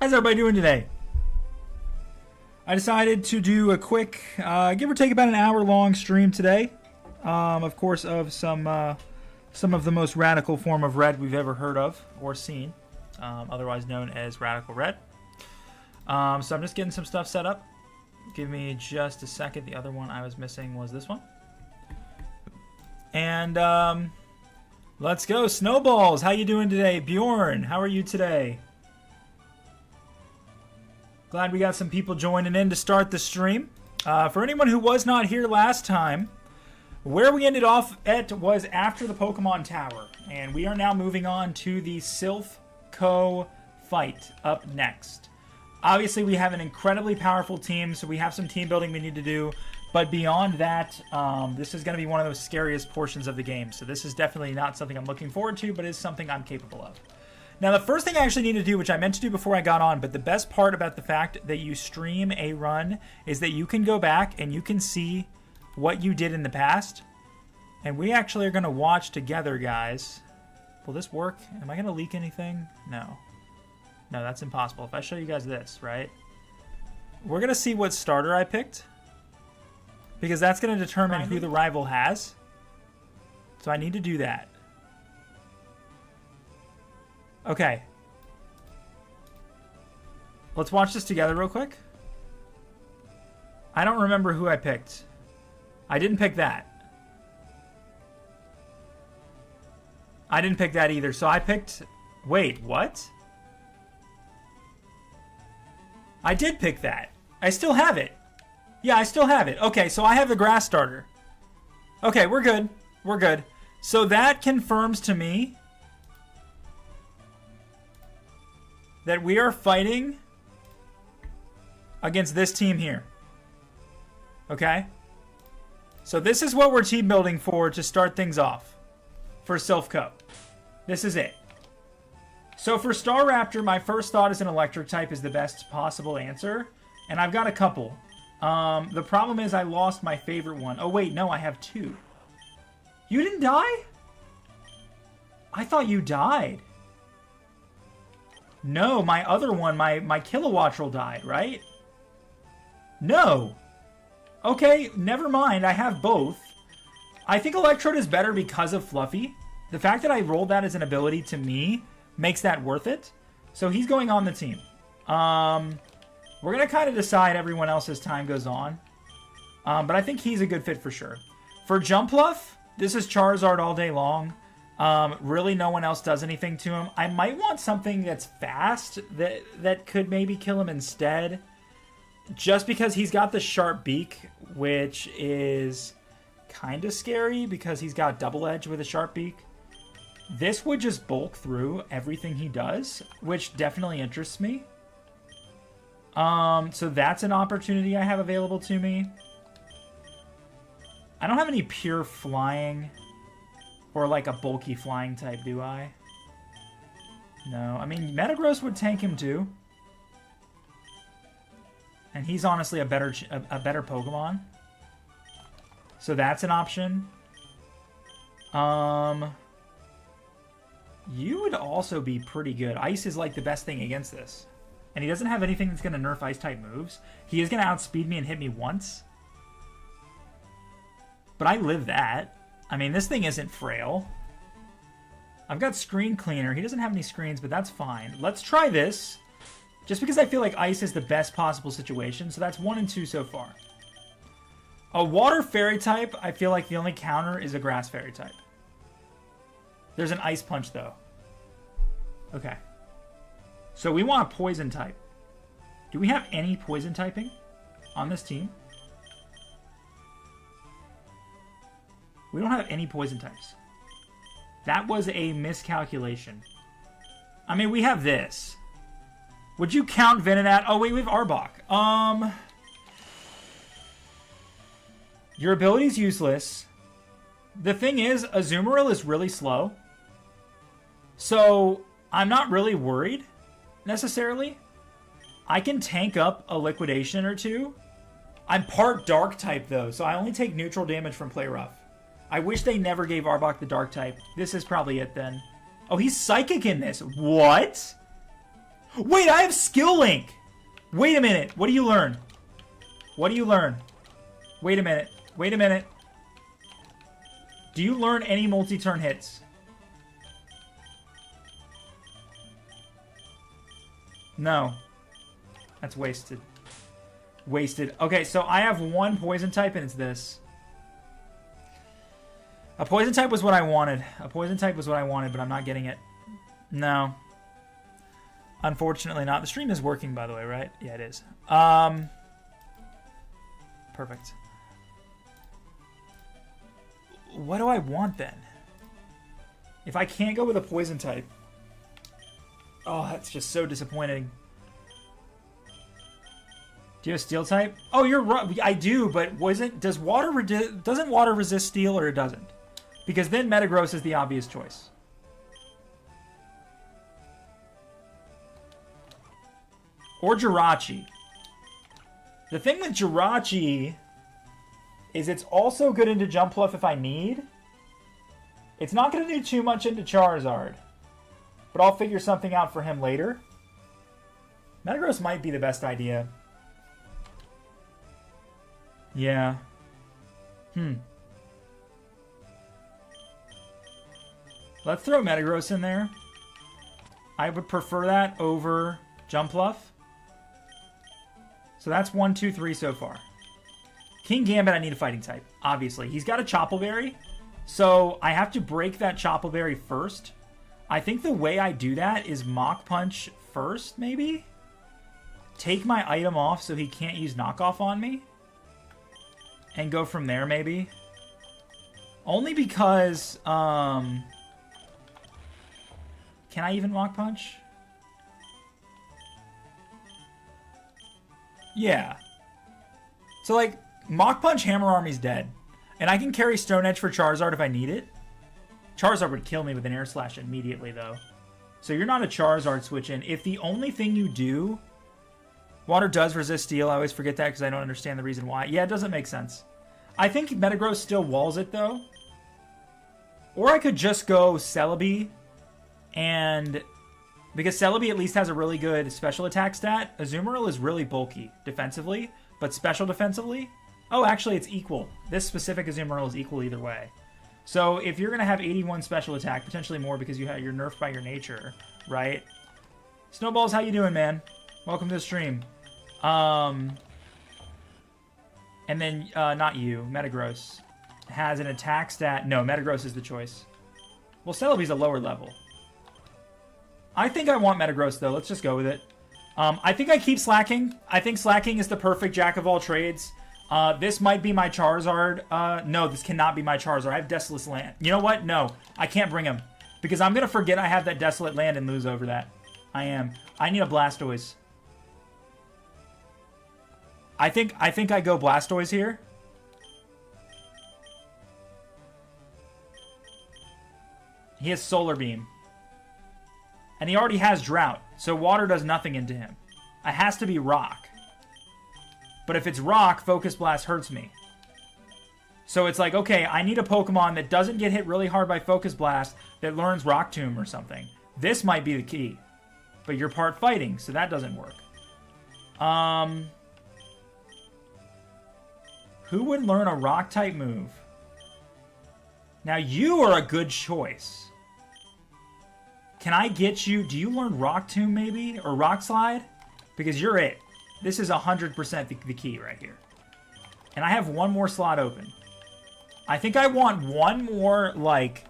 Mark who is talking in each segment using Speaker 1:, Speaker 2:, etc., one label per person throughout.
Speaker 1: How's everybody doing today? I decided to do a quick, give or take about an hour-long stream today. Of course, of some of the most radical form of red we've ever heard of or seen, otherwise known as radical red. So I'm just getting some stuff set up. Give me just a second. The other one I was missing was this one. And let's go. Snowballs, how you doing today? Bjorn, how are you today? Glad we got some people joining in to start the stream. For anyone who was not here last time, where we ended off at was after the Pokemon Tower. And we are now moving on to the Sylph Co fight up next. Obviously, we have an incredibly powerful team, so we have some team building we need to do. But beyond that, this is going to be one of those scariest portions of the game. So this is definitely not something I'm looking forward to, but is something I'm capable of. Now, the first thing I actually need to do, which I meant to do before I got on, but the best part about the fact that you stream a run is that you can go back and you can see what you did in the past. And we actually are going to watch together, guys. Will this work? Am I going to leak anything? No. No, that's impossible. If I show you guys this, right? We're going to see what starter I picked, because that's going to determine who the rival has. So I need to do that. Okay. Let's watch this together real quick. I don't remember who I picked. I didn't pick that. I didn't pick that either. So I picked... Wait, what? I did pick that. I still have it. Yeah, I still have it. Okay, so I have the grass starter. Okay, we're good. We're good. So that confirms to me that we are fighting against this team here. Okay? So this is what we're team building for to start things off for Sylph Co. This is it. So for Staraptor, my first thought is an electric type is the best possible answer. And I've got a couple. The problem is I lost my favorite one. Oh, wait, no, I have two. You didn't die? I thought you died. No, my other one, my Kilowattrel died, right? No. Okay, never mind. I have both. I think Electrode is better because of Fluffy. The fact that I rolled that as an ability to me makes that worth it. So he's going on the team. We're going to kind of decide everyone else as time goes on. But I think he's a good fit for sure. For Jumpluff, this is Charizard all day long. Really no one else does anything to him. I might want something that's fast that could maybe kill him instead. Just because he's got the sharp beak, which is kind of scary because he's got double edge with a sharp beak. This would just bulk through everything he does, which definitely interests me. So that's an opportunity I have available to me. I don't have any pure flying or like a bulky flying type, do I? No, I mean, Metagross would tank him too. And he's honestly a better Pokemon. So that's an option. You would also be pretty good. Ice is like the best thing against this. And he doesn't have anything that's going to nerf Ice-type moves. He is going to outspeed me and hit me once. But I live that. I mean, this thing isn't frail. I've got Screen Cleaner. He doesn't have any screens, but that's fine. Let's try this. Just because I feel like Ice is the best possible situation. So that's 1 and 2 so far. A Water Fairy type, I feel like the only counter is a Grass Fairy type. There's an Ice Punch, though. Okay. So we want a Poison type. Do we have any Poison typing on this team? We don't have any Poison types. That was a miscalculation. I mean, we have this. Would you count Venonat? Oh, wait, we have Arbok. Your ability's useless. The thing is, Azumarill is really slow. So, I'm not really worried, necessarily. I can tank up a Liquidation or two. I'm part Dark type, though, so I only take neutral damage from Play Rough. I wish they never gave Arbok the Dark type. This is probably it, then. Oh, he's Psychic in this. What? Wait, I have Skill Link! Wait a minute. What do you learn? What do you learn? Wait a minute. Wait a minute. Do you learn any multi-turn hits? No. That's wasted. Wasted. Okay, so I have one poison type, and it's this. A poison type was what I wanted. A poison type was what I wanted, but I'm not getting it. No. Unfortunately not. The stream is working, by the way, right? Yeah, it is. Perfect. What do I want, then? If I can't go with a poison type... Oh, that's just so disappointing. Do you have steel type? Oh, you're right. I do, but doesn't water resist steel, or it doesn't? Because then Metagross is the obvious choice. Or Jirachi. The thing with Jirachi is it's also good into Jump Fluff if I need. It's not going to do too much into Charizard. But I'll figure something out for him later. Metagross might be the best idea. Yeah. Let's throw Metagross in there. I would prefer that over Jump Fluff. So that's 1, 2, 3 so far. King Gambit, I need a fighting type, obviously. He's got a Chople Berry, so I have to break that Chople Berry first. I think the way I do that is Mach Punch first, maybe? Take my item off so he can't use knockoff on me. And go from there, maybe. Only because, can I even Mach Punch? Yeah. So, like, Mach Punch Hammer Army's dead. And I can carry Stone Edge for Charizard if I need it. Charizard would kill me with an Air Slash immediately, though. So you're not a Charizard switch in. If the only thing you do... Water does resist Steel. I always forget that because I don't understand the reason why. Yeah, it doesn't make sense. I think Metagross still walls it, though. Or I could just go Celebi. And... because Celebi at least has a really good special attack stat. Azumarill is really bulky defensively. But special defensively... oh, actually, it's equal. This specific Azumarill is equal either way. So if you're going to have 81 special attack, potentially more because you're nerfed by your nature, right? Snowballs, how you doing, man? Welcome to the stream. And then, not you, Metagross has an attack stat. No, Metagross is the choice. Well, Celebi's a lower level. I think I want Metagross, though. Let's just go with it. I think I keep Slacking. I think Slacking is the perfect jack of all trades. This might be my Charizard. No, this cannot be my Charizard. I have Desolate Land. You know what? No, I can't bring him. Because I'm going to forget I have that Desolate Land and lose over that. I am. I need a Blastoise. I think I go Blastoise here. He has Solar Beam. And he already has Drought. So water does nothing into him. It has to be Rock. But if it's Rock, Focus Blast hurts me. So it's like, okay, I need a Pokemon that doesn't get hit really hard by Focus Blast that learns Rock Tomb or something. This might be the key. But you're part fighting, so that doesn't work. Who would learn a Rock-type move? Now, you are a good choice. Can I get you... do you learn Rock Tomb, maybe? Or Rock Slide? Because you're it. This is 100% the key right here. And I have one more slot open. I think I want one more, like,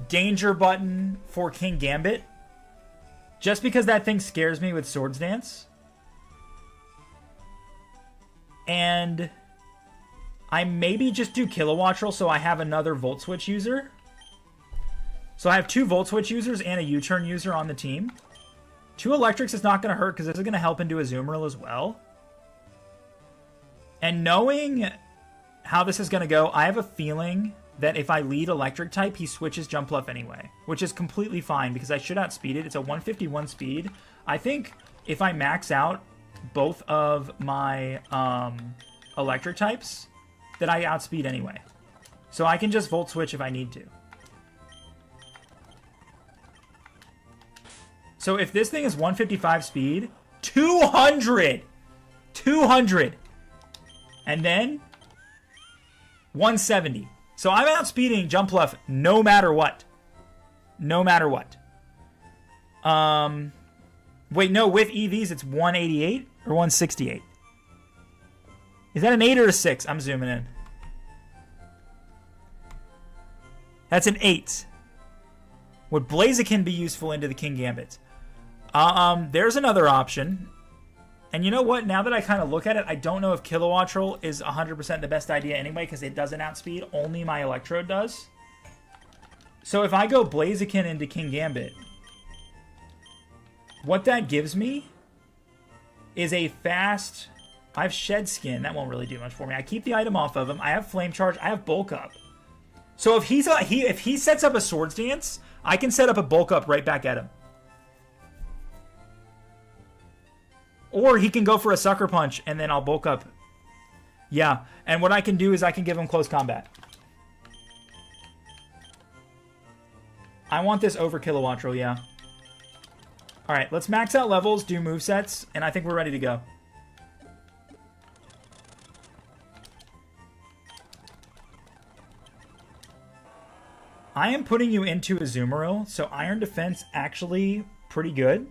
Speaker 1: danger button for King Gambit. Just because that thing scares me with Swords Dance. And I maybe just do Kilowattrel so I have another Volt Switch user. So I have 2 Volt Switch users and a U-Turn user on the team. 2 Electrics is not going to hurt because this is going to help into Azumarill as well. And knowing how this is going to go, I have a feeling that if I lead Electric type, he switches Jump Fluff anyway. Which is completely fine because I should outspeed it. It's a 151 speed. I think if I max out both of my Electric types, that I outspeed anyway. So I can just Volt Switch if I need to. So if this thing is 155 speed, 200! 200! And then 170. So I'm outspeeding Jumpluff no matter what. No matter what. Wait, no, with EVs it's 188 or 168? Is that an 8 or a 6? I'm zooming in. That's an 8. Would Blaziken be useful into the King Gambit? There's another option. And you know what? Now that I kind of look at it, I don't know if Kilowattrel is 100% the best idea anyway, because it doesn't outspeed. Only my Electrode does. So if I go Blaziken into King Gambit, what that gives me is a fast... I have Shed Skin. That won't really do much for me. I keep the item off of him. I have Flame Charge. I have Bulk Up. So if he sets up a Swords Dance, I can set up a Bulk Up right back at him. Or he can go for a Sucker Punch, and then I'll Bulk Up. Yeah, and what I can do is I can give him Close Combat. I want this over Kilowattrel, yeah. Alright, let's max out levels, do movesets, and I think we're ready to go. I am putting you into Azumarill, so Iron Defense actually pretty good.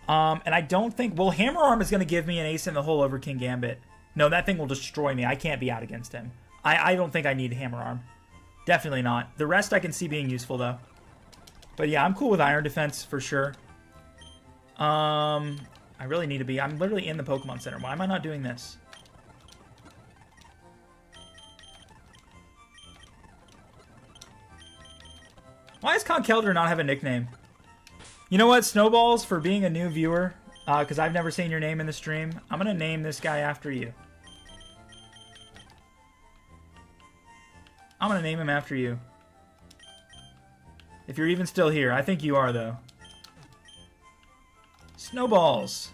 Speaker 1: And I don't think... Well, Hammer Arm is going to give me an ace in the hole over King Gambit. No, that thing will destroy me. I can't be out against him. I don't think I need Hammer Arm. Definitely not. The rest I can see being useful, though. But yeah, I'm cool with Iron Defense for sure. I really need to be... I'm literally in the Pokemon Center. Why am I not doing this? Why does Conkeldurr not have a nickname? You know what, Snowballs, for being a new viewer, because I've never seen your name in the stream, I'm going to name this guy after you. I'm going to name him after you. If you're even still here. I think you are, though. Snowballs.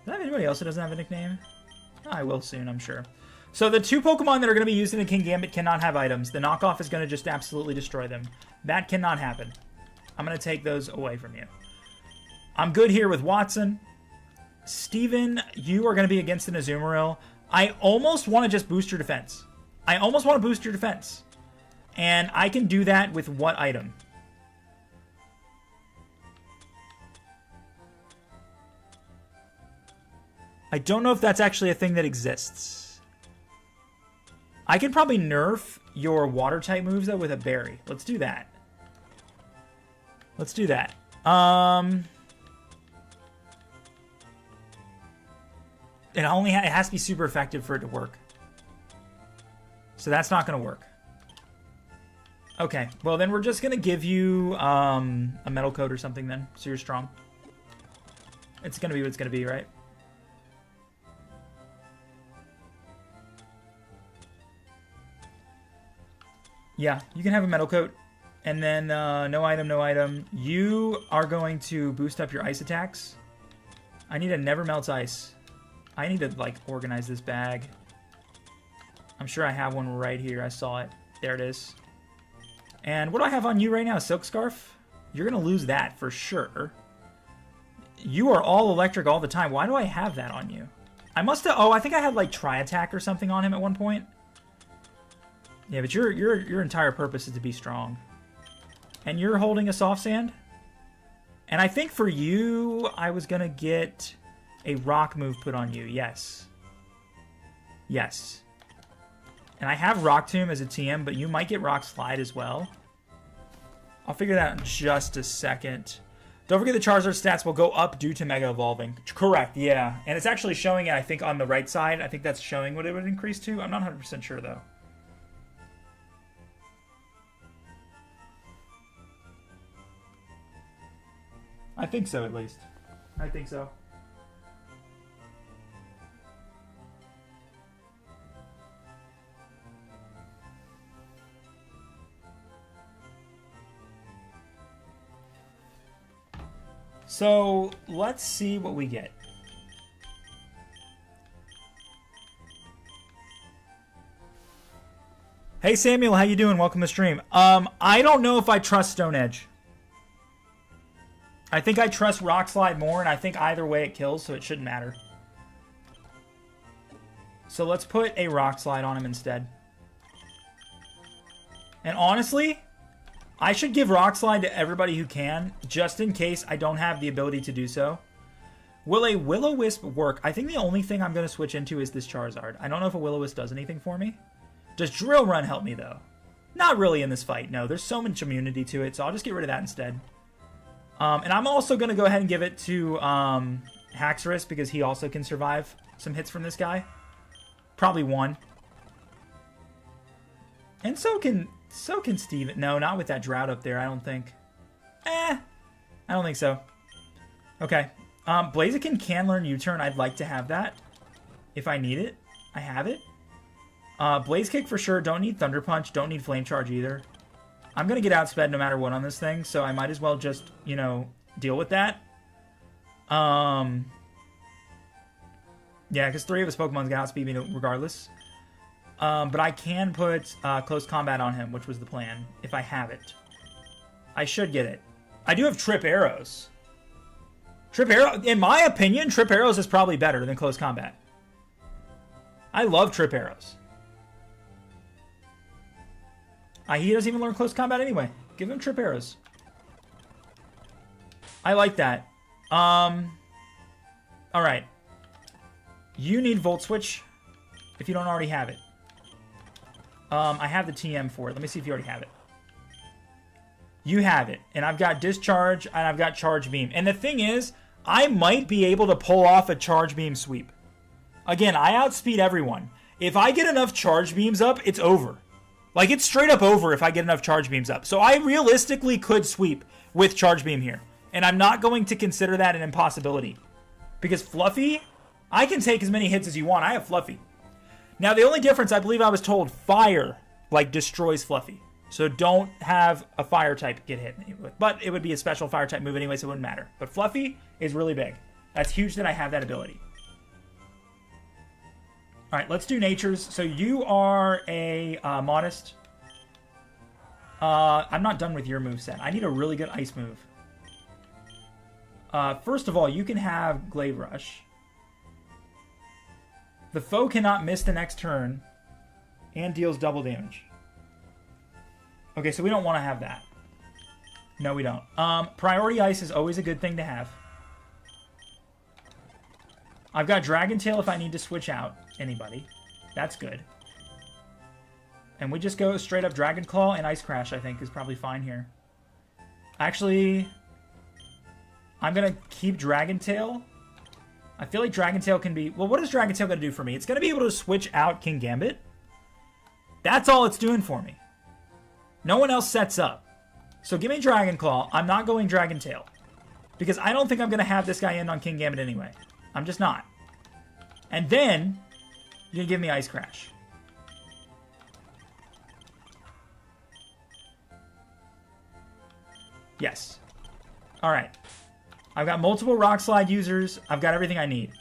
Speaker 1: Does I have anybody else that doesn't have a nickname? I will soon, I'm sure. So the two Pokemon that are going to be used in the King Gambit cannot have items. The knockoff is going to just absolutely destroy them. That cannot happen. I'm going to take those away from you. I'm good here with Watson. Steven, you are going to be against an Azumarill. I almost want to just boost your defense. I almost want to boost your defense. And I can do that with what item? I don't know if that's actually a thing that exists. I can probably nerf your water-type moves, though, with a berry. Let's do that. Let's do that. It has to be super effective for it to work. So that's not going to work. Okay, well then we're just going to give you a Metal Coat or something then, so you're strong. It's going to be what it's going to be, right? Yeah, you can have a Metal Coat. And then, no item, no item. You are going to boost up your ice attacks. I need a Never Melts Ice. I need to, like, organize this bag. I'm sure I have one right here. I saw it. There it is. And what do I have on you right now? Silk Scarf? You're going to lose that for sure. You are all electric all the time. Why do I have that on you? I must have... Oh, I think I had, like, Tri-Attack or something on him at one point. Yeah, but your entire purpose is to be strong. And you're holding a Soft Sand? And I think for you, I was going to get a rock move put on you. Yes. Yes. And I have Rock Tomb as a TM, but you might get Rock Slide as well. I'll figure that out in just a second. Don't forget the Charizard stats will go up due to Mega Evolving. Correct, yeah. And it's actually showing it, I think, on the right side. I think that's showing what it would increase to. I'm not 100% sure, though. I think so, at least. I think so. So, let's see what we get. Hey Samuel, how you doing? Welcome to the stream. I don't know if I trust Stone Edge. I think I trust Rock Slide more, and I think either way it kills, so it shouldn't matter. So let's put a Rock Slide on him instead. And honestly, I should give Rock Slide to everybody who can, just in case I don't have the ability to do so. Will a Will-O-Wisp work? I think the only thing I'm going to switch into is this Charizard. I don't know if a Will-O-Wisp does anything for me. Does Drill Run help me, though? Not really in this fight, no. There's so much immunity to it, so I'll just get rid of that instead. And I'm also going to go ahead and give it to Haxorus, because he also can survive some hits from this guy. Probably one. And so can Steven. No, not with that drought up there, I don't think. I don't think so. Okay. Blaziken can learn U-turn. I'd like to have that. If I need it, I have it. Blaze Kick for sure. Don't need Thunder Punch. Don't need Flame Charge either. I'm going to get outsped no matter what on this thing, so I might as well just, you know, deal with that. Yeah, because 3 of his Pokemon's going to outspeed me regardless. But I can put Close Combat on him, which was the plan, if I have it. I should get it. I do have Trip Arrows. In my opinion, Trip Arrows is probably better than Close Combat. I love Trip Arrows. He doesn't even learn Close Combat anyway. Give him Trip Arrows. I like that. Alright. You need Volt Switch if you don't already have it. I have the TM for it. Let me see if you already have it. You have it. And I've got Discharge and I've got Charge Beam. And the thing is, I might be able to pull off a Charge Beam sweep. Again, I outspeed everyone. If I get enough Charge Beams up, it's over. Like, it's straight up over if I get enough Charge Beams up. So I realistically could sweep with Charge Beam here. And I'm not going to consider that an impossibility. Because Fluffy, I can take as many hits as you want. I have Fluffy. Now, the only difference, I believe I was told, Fire, like, destroys Fluffy. So don't have a Fire type get hit with. But it would be a special Fire type move anyway, so it wouldn't matter. But Fluffy is really big. That's huge that I have that ability. All right, let's do Natures. So you are a Modest. I'm not done with your moveset. I need a really good Ice move. First of all, you can have Glaive Rush. The foe cannot miss the next turn and deals double damage. Okay, so we don't want to have that. No, we don't. Priority Ice is always a good thing to have. I've got Dragon Tail if I need to switch out anybody. That's good. And we just go straight up Dragon Claw and Ice Crash, I think, is probably fine here. Actually, I'm going to keep Dragon Tail. I feel like Dragon Tail can be... Well, what is Dragon Tail going to do for me? It's going to be able to switch out King Gambit. That's all it's doing for me. No one else sets up. So give me Dragon Claw. I'm not going Dragon Tail. Because I don't think I'm going to have this guy in on King Gambit anyway. I'm just not. And then, you're going to give me Ice Crash. Yes. Alright. I've got multiple Rock Slide users. I've got everything I need.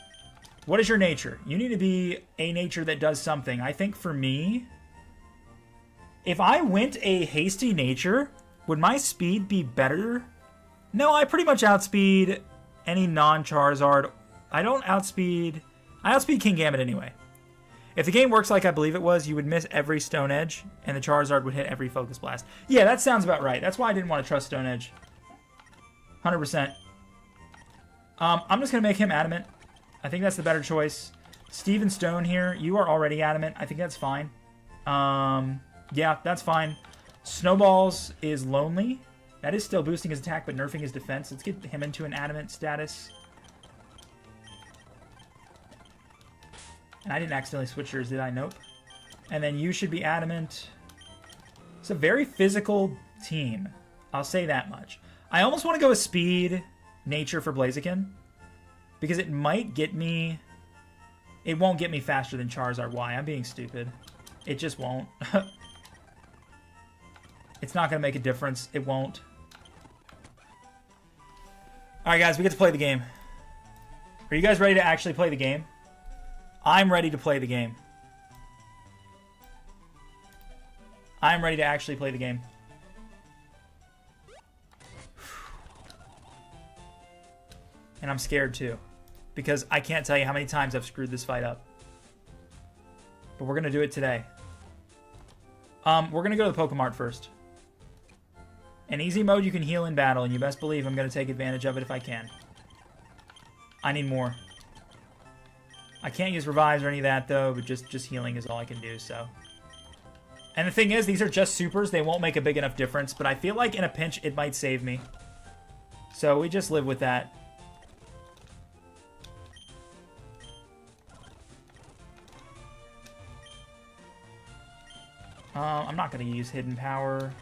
Speaker 1: What is your nature? You need to be a nature that does something. I think for me, if I went a hasty nature, would my speed be better? No, I pretty much outspeed any non-Charizard. I outspeed King Gambit anyway. If the game works like I believe it was, you would miss every Stone Edge, and the Charizard would hit every Focus Blast. Yeah, that sounds about right. That's why I didn't want to trust Stone Edge. 100%. I'm just going to make him Adamant. I think that's the better choice. Steven Stone here, you are already Adamant. I think that's fine. Yeah, that's fine. Snowballs is Lonely. That is still boosting his attack, but nerfing his defense. Let's get him into an Adamant status. And I didn't accidentally switch yours, did I? Nope. And then you should be Adamant. It's a very physical team. I'll say that much. I almost want to go with Speed, Nature for Blaziken. Because it might get me... It won't get me faster than Charizard Y. I'm being stupid. It just won't. It's not going to make a difference. It won't. Alright guys, we get to play the game. Are you guys ready to actually play the game? I'm ready to play the game. I'm ready to actually play the game. And I'm scared too. Because I can't tell you how many times I've screwed this fight up. But we're going to do it today. We're going to go to the Pokemart first. In easy mode, you can heal in battle, and you best believe I'm going to take advantage of it if I can. I need more. I can't use revives or any of that, though, but just healing is all I can do, so. And the thing is, these are just supers. They won't make a big enough difference, but I feel like in a pinch, it might save me. So we just live with that. I'm not going to use Hidden Power.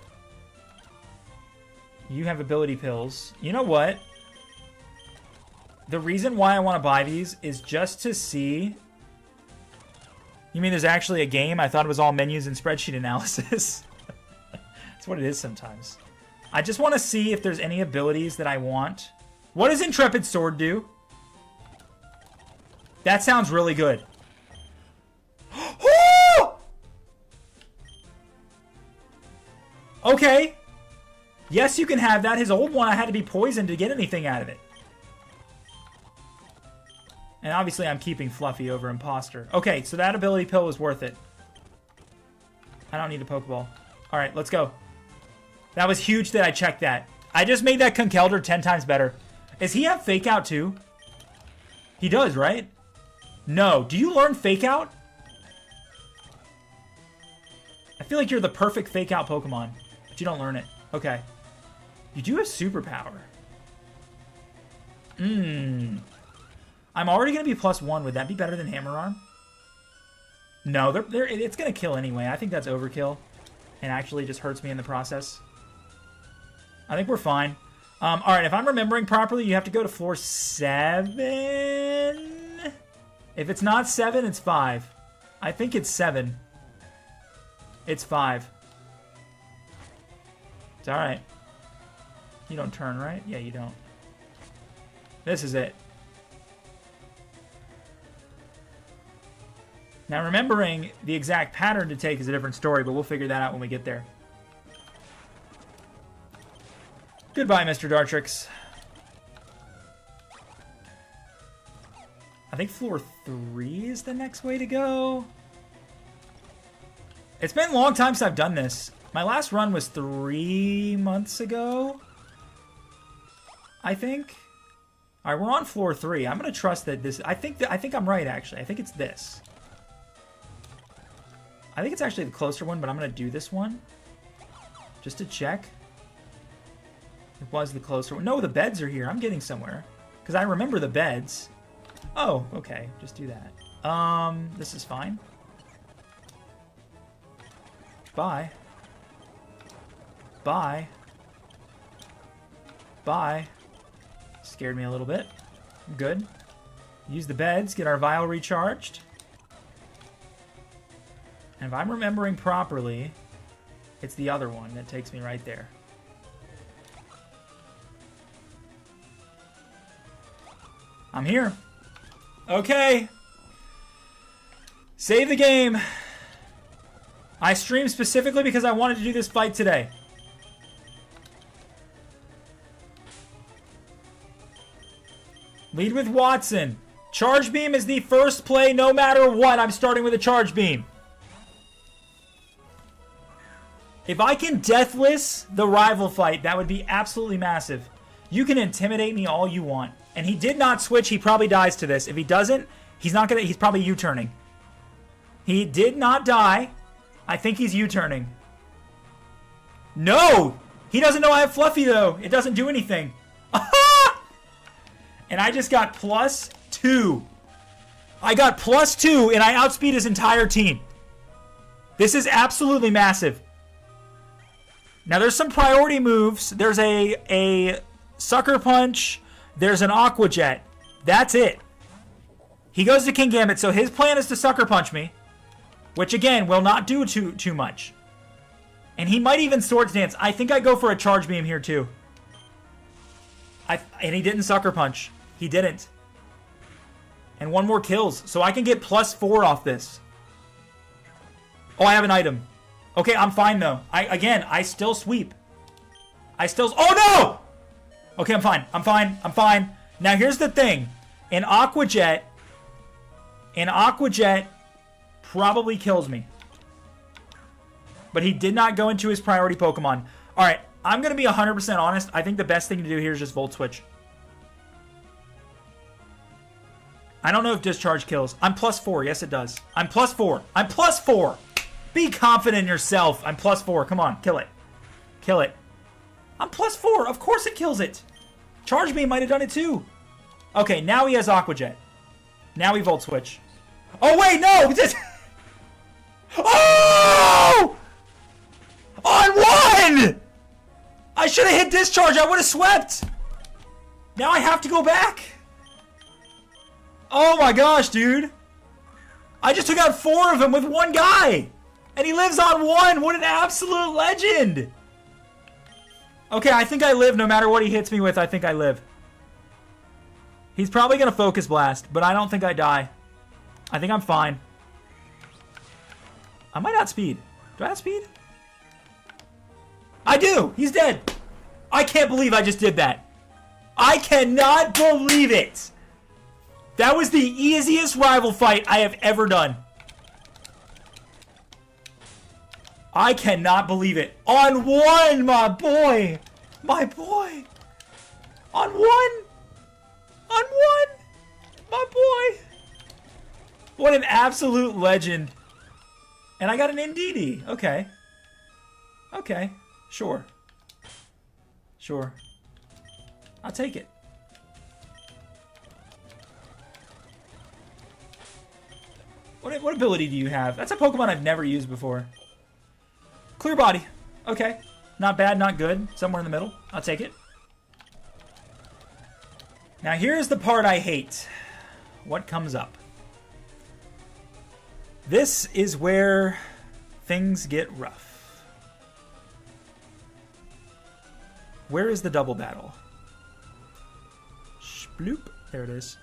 Speaker 1: You have ability pills. You know what? The reason why I want to buy these is just to see... You mean there's actually a game? I thought it was all menus and spreadsheet analysis. That's what it is sometimes. I just want to see if there's any abilities that I want. What does Intrepid Sword do? That sounds really good. Okay. Yes, you can have that. His old one, I had to be poisoned to get anything out of it. And obviously, I'm keeping Fluffy over Imposter. Okay, so that ability pill was worth it. I don't need a Pokeball. All right, let's go. That was huge that I checked that. I just made that Conkeldurr 10 times better. Does he have Fake Out too? He does, right? No. Do you learn Fake Out? I feel like you're the perfect Fake Out Pokemon, but you don't learn it. Okay. You do have Superpower. I'm already going to be +1. Would that be better than Hammer Arm? No, it's going to kill anyway. I think that's overkill. And actually just hurts me in the process. I think we're fine. Alright, if I'm remembering properly, you have to go to floor 7. If it's not 7, it's 5. I think it's 7. It's 5. It's alright. You don't turn, right? Yeah, you don't. This is it. Now, remembering the exact pattern to take is a different story, but we'll figure that out when we get there. Goodbye, Mr. Dartrix. I think floor 3 is the next way to go. It's been a long time since I've done this. My last run was 3 months ago, I think. All right, we're on floor 3. I'm gonna trust that this. I think I'm right, actually. I think it's this. I think it's actually the closer one, but I'm gonna do this one just to check. It was the closer one. No, the beds are here. I'm getting somewhere because I remember the beds. Oh, okay. Just do that. This is fine. Bye. Bye. Bye. Scared me a little bit. Good. Use the beds, get our vial recharged. And if I'm remembering properly, it's the other one that takes me right there. I'm here. Okay. Save the game. I streamed specifically because I wanted to do this fight today. Lead with Watson. Charge Beam is the first play no matter what. I'm starting with a Charge Beam. If I can Deathless the rival fight, that would be absolutely massive. You can intimidate me all you want. And he did not switch. He probably dies to this. If he doesn't, he's not gonna. He's probably U-turning. He did not die. I think he's U-turning. No! He doesn't know I have Fluffy, though. It doesn't do anything. And I just got +2. I got +2, and I outspeed his entire team. This is absolutely massive. Now, there's some priority moves. There's a Sucker Punch. There's an Aqua Jet. That's it. He goes to King Gambit, so his plan is to Sucker Punch me. Which, again, will not do too much. And he might even Swords Dance. I think I go for a Charge Beam here, too. And he didn't Sucker Punch. He didn't. And one more kills. So I can get +4 off this. Oh, I have an item. Okay, I'm fine, though. I still sweep. Oh, no! Okay, I'm fine. I'm fine. Now, here's the thing. An Aqua Jet probably kills me. But he did not go into his priority Pokemon. Alright, I'm going to be 100% honest. I think the best thing to do here is just Volt Switch. I don't know if Discharge kills. I'm +4. Yes, it does. I'm +4. I'm +4. Be confident in yourself. I'm +4. Come on, kill it. Kill it. I'm +4. Of course it kills it. Charge Beam might have done it too. Okay, now he has Aqua Jet. Now he Volt Switch. Oh, wait, no! Oh! On 1! I should have hit Discharge. I would have swept. Now I have to go back. Oh my gosh, dude. I just took out 4 of them with 1 guy. And he lives on 1. What an absolute legend. Okay, I think I live no matter what he hits me with. I think I live. He's probably going to Focus Blast, but I don't think I die. I think I'm fine. I might outspeed. Do I outspeed? I do! He's dead! I can't believe I just did that. I cannot believe it! That was the easiest rival fight I have ever done. I cannot believe it. On 1, my boy! My boy! On 1! On 1! My boy! What an absolute legend. And I got an NDD. Okay. Okay. Sure. Sure. I'll take it. What ability do you have? That's a Pokemon I've never used before. Clear Body. Okay. Not bad, not good. Somewhere in the middle. I'll take it. Now here's the part I hate. What comes up? This is where things get rough. Where is the double battle? Sploop. There it is.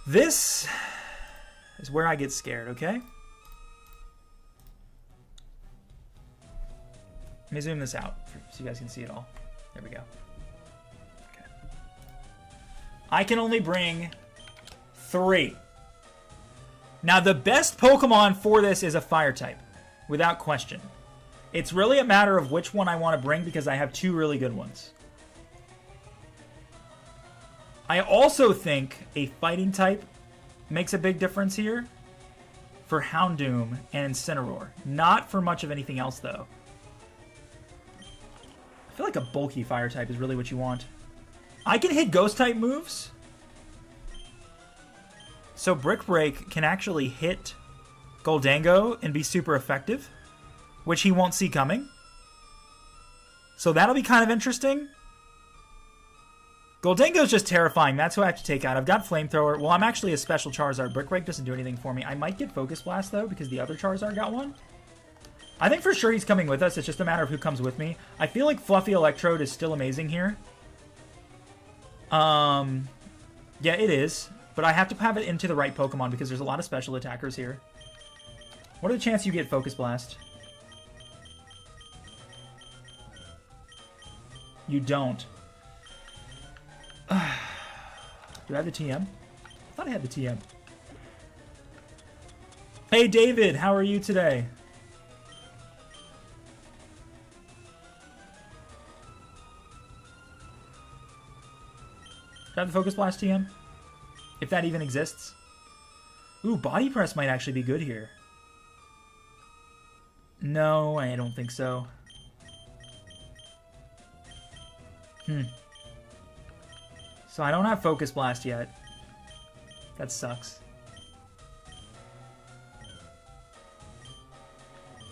Speaker 1: This is where I get scared, okay? Let me zoom this out so you guys can see it all. There we go. Okay. I can only bring 3. Now, the best Pokemon for this is a Fire type, without question. It's really a matter of which one I want to bring because I have 2 really good ones. I also think a Fighting type makes a big difference here for Houndoom and Incineroar. Not for much of anything else, though. I feel like a bulky Fire type is really what you want. I can hit Ghost type moves. So Brick Break can actually hit Goldango and be super effective, which he won't see coming. So that'll be kind of interesting. Goldango's just terrifying. That's who I have to take out. I've got Flamethrower. Well, I'm actually a special Charizard. Brick Break doesn't do anything for me. I might get Focus Blast, though, because the other Charizard got one. I think for sure he's coming with us. It's just a matter of who comes with me. I feel like Fluffy Electrode is still amazing here. Yeah, it is. But I have to have it into the right Pokemon because there's a lot of special attackers here. What are the chances you get Focus Blast? You don't. Do I have the TM? I thought I had the TM. Hey, David, how are you today? Do I have the Focus Blast TM? If that even exists. Ooh, Body Press might actually be good here. No, I don't think so. So I don't have Focus Blast yet. That sucks.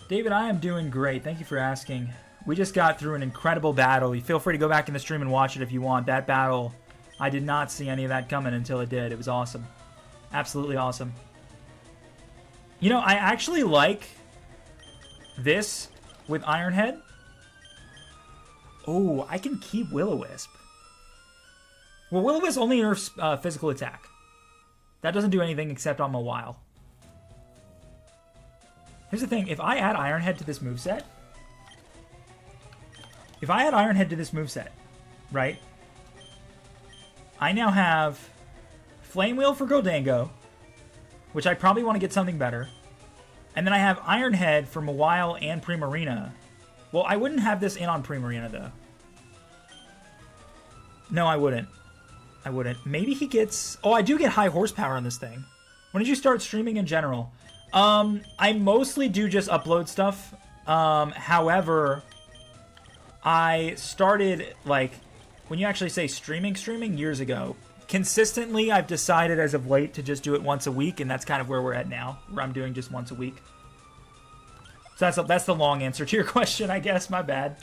Speaker 1: David, I am doing great. Thank you for asking. We just got through an incredible battle. You feel free to go back in the stream and watch it if you want. That battle, I did not see any of that coming until it did. It was awesome. Absolutely awesome. You know, I actually like this with Iron Head. Oh, I can keep Will-O-Wisp. Well, Will-O-Wisp only nerfs physical attack. That doesn't do anything except on Mawile. Here's the thing. If I add Iron Head to this moveset... right? I now have Flame Wheel for Goldango, which I probably want to get something better. And then I have Iron Head for Mawile and Primarina. Well, I wouldn't have this in on Primarina, though. No, I wouldn't. I wouldn't. Maybe he gets... Oh, I do get high horsepower on this thing. When did you start streaming in general? I mostly do just upload stuff. However, I started, like, when you actually say streaming years ago. Consistently, I've decided as of late to just do it once a week, and that's kind of where we're at now, where I'm doing just once a week. So that's the long answer to your question, I guess. My bad.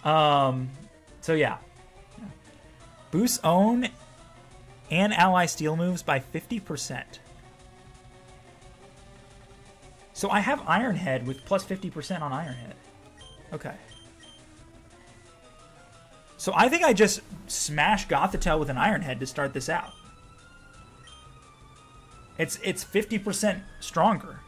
Speaker 1: So yeah. Boosts own and ally steal moves by 50%. So I have Iron Head with plus 50% on Iron Head. Okay. So I think I just smash Gothitelle with an Iron Head to start this out. It's 50% stronger.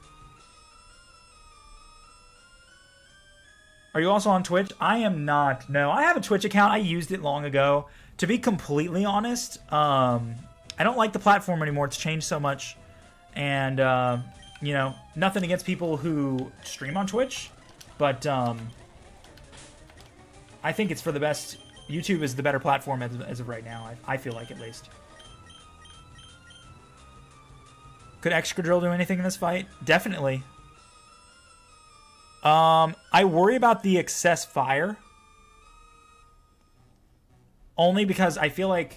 Speaker 1: Are you also on Twitch? I am not. No, I have a Twitch account. I used it long ago. To be completely honest, I don't like the platform anymore. It's changed so much. And, you know, nothing against people who stream on Twitch. But I think it's for the best. YouTube is the better platform as of right now. I feel like, at least. Could Excadrill do anything in this fight? Definitely. I worry about the excess fire. Only because I feel like...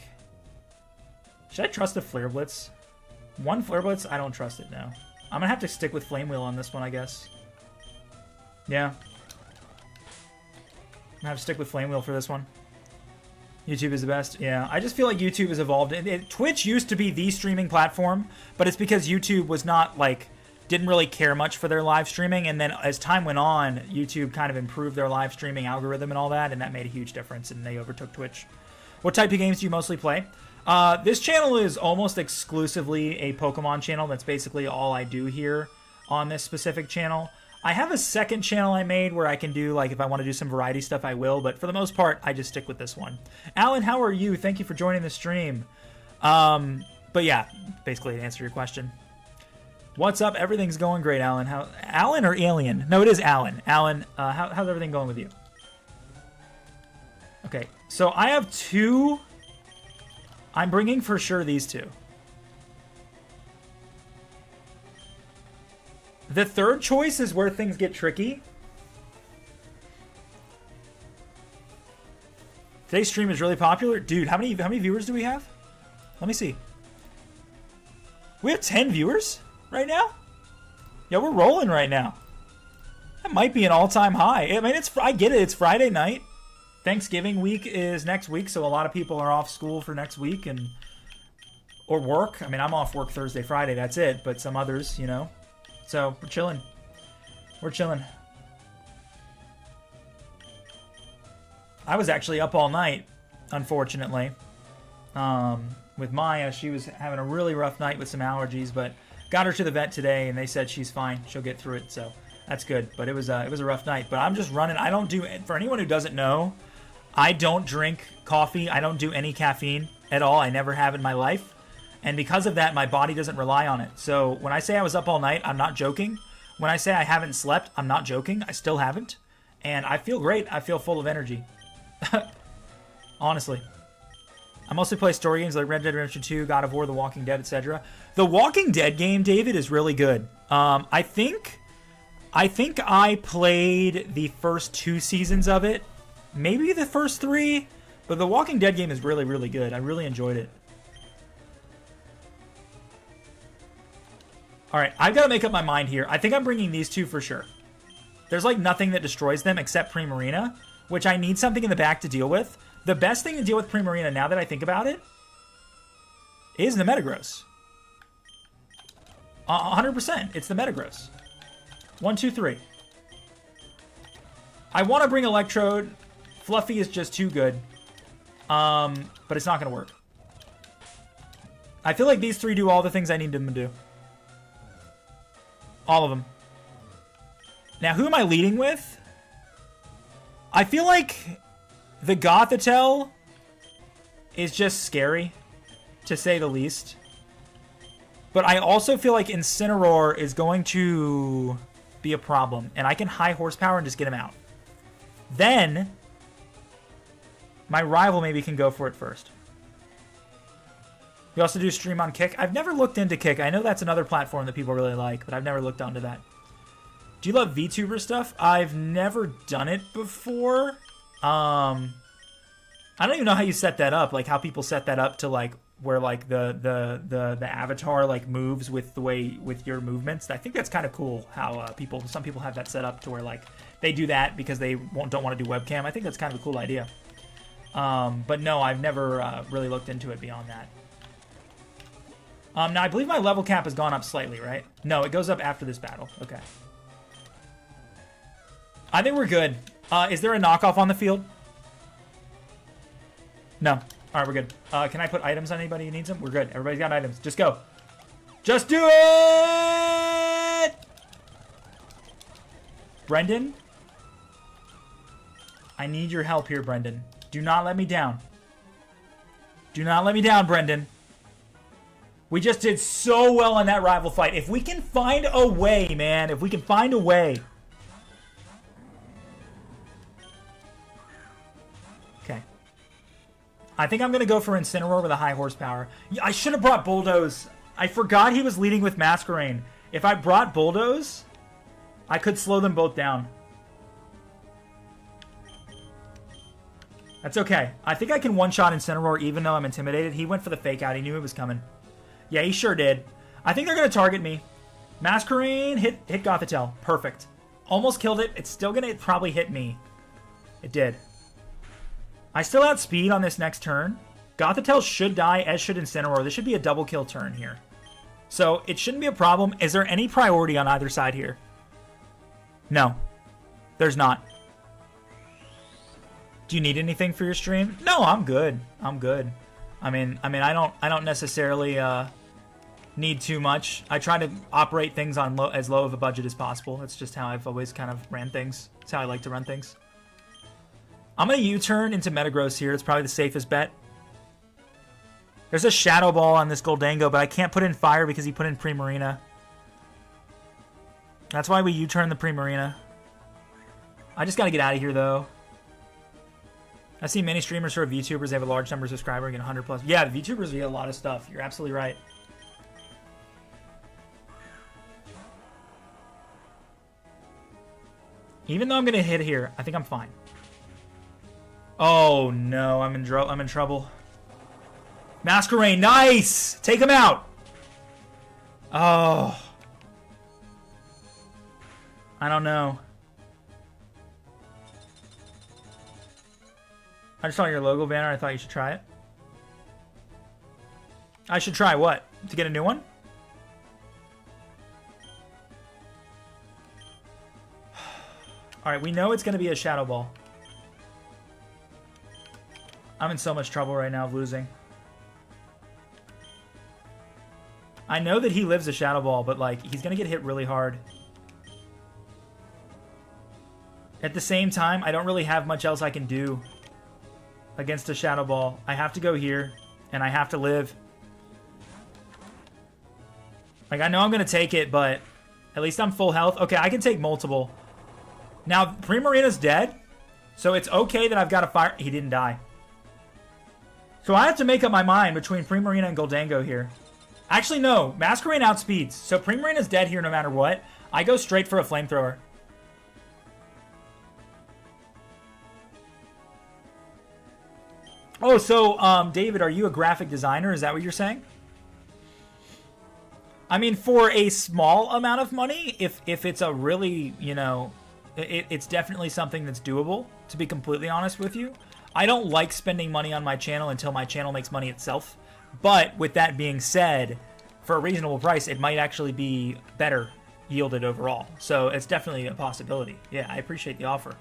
Speaker 1: Should I trust the Flare Blitz? One Flare Blitz? I don't trust it now. I'm gonna have to stick with Flame Wheel on this one, I guess. Yeah. I'm gonna have to stick with Flame Wheel for this one. YouTube is the best. Yeah, I just feel like YouTube has evolved. Twitch used to be the streaming platform, but it's because YouTube was not, like... didn't really care much for their live streaming, and then as time went on, YouTube kind of improved their live streaming algorithm and all that, and that made a huge difference, and they overtook Twitch. What type of games do you mostly play? This channel is almost exclusively a Pokemon channel. That's basically all I do here on this specific channel. I have a second channel I made where I can do, like, if I want to do some variety stuff, I will, but for the most part, I just stick with this one. Alan, how are you? Thank you for joining the stream. But yeah, basically to answer your question. What's up? Everything's going great, Alan. Alan or Alien? No, it is Alan. Alan, how's everything going with you? Okay, so I have two. I'm bringing for sure these two. The third choice is where things get tricky. Today's stream is really popular. Dude, how many viewers do we have? Let me see. We have 10 viewers right now? Yeah, we're rolling right now. That might be an all-time high. I mean, I get it. It's Friday night. Thanksgiving week is next week, so a lot of people are off school for next week or work. I mean, I'm off work Thursday, Friday. That's it. But some others, you know. So we're chilling. We're chilling. I was actually up all night, unfortunately. With Maya, she was having a really rough night with some allergies, but got her to the vet today, and they said she's fine. She'll get through it, so that's good. But it was a rough night. But I'm just running. I don't do, for anyone who doesn't know, I don't drink coffee. I don't do any caffeine at all. I never have in my life. And because of that, my body doesn't rely on it. So when I say I was up all night, I'm not joking. When I say I haven't slept, I'm not joking. I still haven't. And I feel great. I feel full of energy. Honestly. I mostly play story games like Red Dead Redemption 2, God of War, The Walking Dead, etc. The Walking Dead game, David, is really good. I think I played the first 2 seasons of it. Maybe the first 3. But the Walking Dead game is really, really good. I really enjoyed it. Alright, I've got to make up my mind here. I think I'm bringing these two for sure. There's like nothing that destroys them except Primarina, which I need something in the back to deal with. The best thing to deal with Primarina, now that I think about it, is the Metagross. 100%. It's the Metagross. 1, 2, 3. I want to bring Electrode. Fluffy is just too good. But it's not going to work. I feel like these 3 do all the things I need them to do. All of them. Now, who am I leading with? I feel like the Gothitelle is just scary. to say the least. But I also feel like Incineroar is going to be a problem. And I can high horsepower and just get him out. Then, my rival maybe can go for it first. You also do stream on Kick. I've never looked into Kick. I know that's another platform that people really like, but I've never looked onto that. Do you love VTuber stuff? I've never done it before. I don't even know how you set that up. Like how people set that up to like where like the avatar like moves with the way with your movements. I think that's kind of cool how some people have that set up to where like they do that because they don't want to do webcam. I think that's kind of a cool idea. But no, I've never really looked into it beyond that. Now I believe my level cap has gone up slightly, right? No, it goes up after this battle. Okay. I think we're good. Is there a knockoff on the field? No. All right, we're good. Can I put items on anybody who needs them? We're good. Everybody's got items. Just go. Just do it! Brendan? I need your help here, Brendan. Do not let me down. Do not let me down, Brendan. We just did so well in that rival fight. If we can find a way, man. If we can find a way. Okay. I think I'm going to go for Incineroar with a high horsepower. I should have brought Bulldoze. I forgot he was leading with Masquerain. If I brought Bulldoze, I could slow them both down. That's okay. I think I can one-shot Incineroar even though I'm intimidated. He went for the fake out. He knew it was coming. Yeah, he sure did. I think they're going to target me. Masquerain hit Gothitelle. Perfect. Almost killed it. It's still going to probably hit me. It did. I still have speed on this next turn. Gothitelle should die, as should Incineroar. This should be a double kill turn here. So it shouldn't be a problem. Is there any priority on either side here? No. There's not. Do you need anything for your stream? No, I'm good. I'm good. I mean, I don't necessarily need too much. I try to operate things on as low of a budget as possible. That's just how I've always kind of ran things. That's how I like to run things. I'm going to U-turn into Metagross here. It's probably the safest bet. There's a Shadow Ball on this Goldango, but I can't put in Fire because he put in Primarina. That's why we U-turn the Primarina. I just got to get out of here, though. I see many streamers who are VTubers. They have a large number of subscribers, get 100 plus. Yeah, the VTubers get a lot of stuff. You're absolutely right. Even though I'm going to hit here, I think I'm fine. Oh, no. I'm in trouble. Masquerain, nice! Take him out! Oh. I don't know. I just saw your logo banner. I thought you should try it. I should try what? To get a new one? Alright, we know it's going to be a Shadow Ball. I'm in so much trouble right now of losing. I know that he lives a Shadow Ball, but like he's going to get hit really hard. At the same time, I don't really have much else I can do against a Shadow Ball. I have to go here, and I have to live. Like, I know I'm going to take it, but at least I'm full health. Okay, I can take multiple. Now, Primarina's dead, so it's okay that I've got a fire. He didn't die. So I have to make up my mind between Primarina and Goldango here. Actually, no. Masquerain outspeeds. So Primarina's dead here no matter what. I go straight for a Flamethrower. Oh, so, David, are you a graphic designer? Is that what you're saying? I mean, for a small amount of money, if it's a really, you know, it's definitely something that's doable, to be completely honest with you. I don't like spending money on my channel until my channel makes money itself. But with that being said, for a reasonable price, it might actually be better yielded overall. So it's definitely a possibility. Yeah, I appreciate the offer.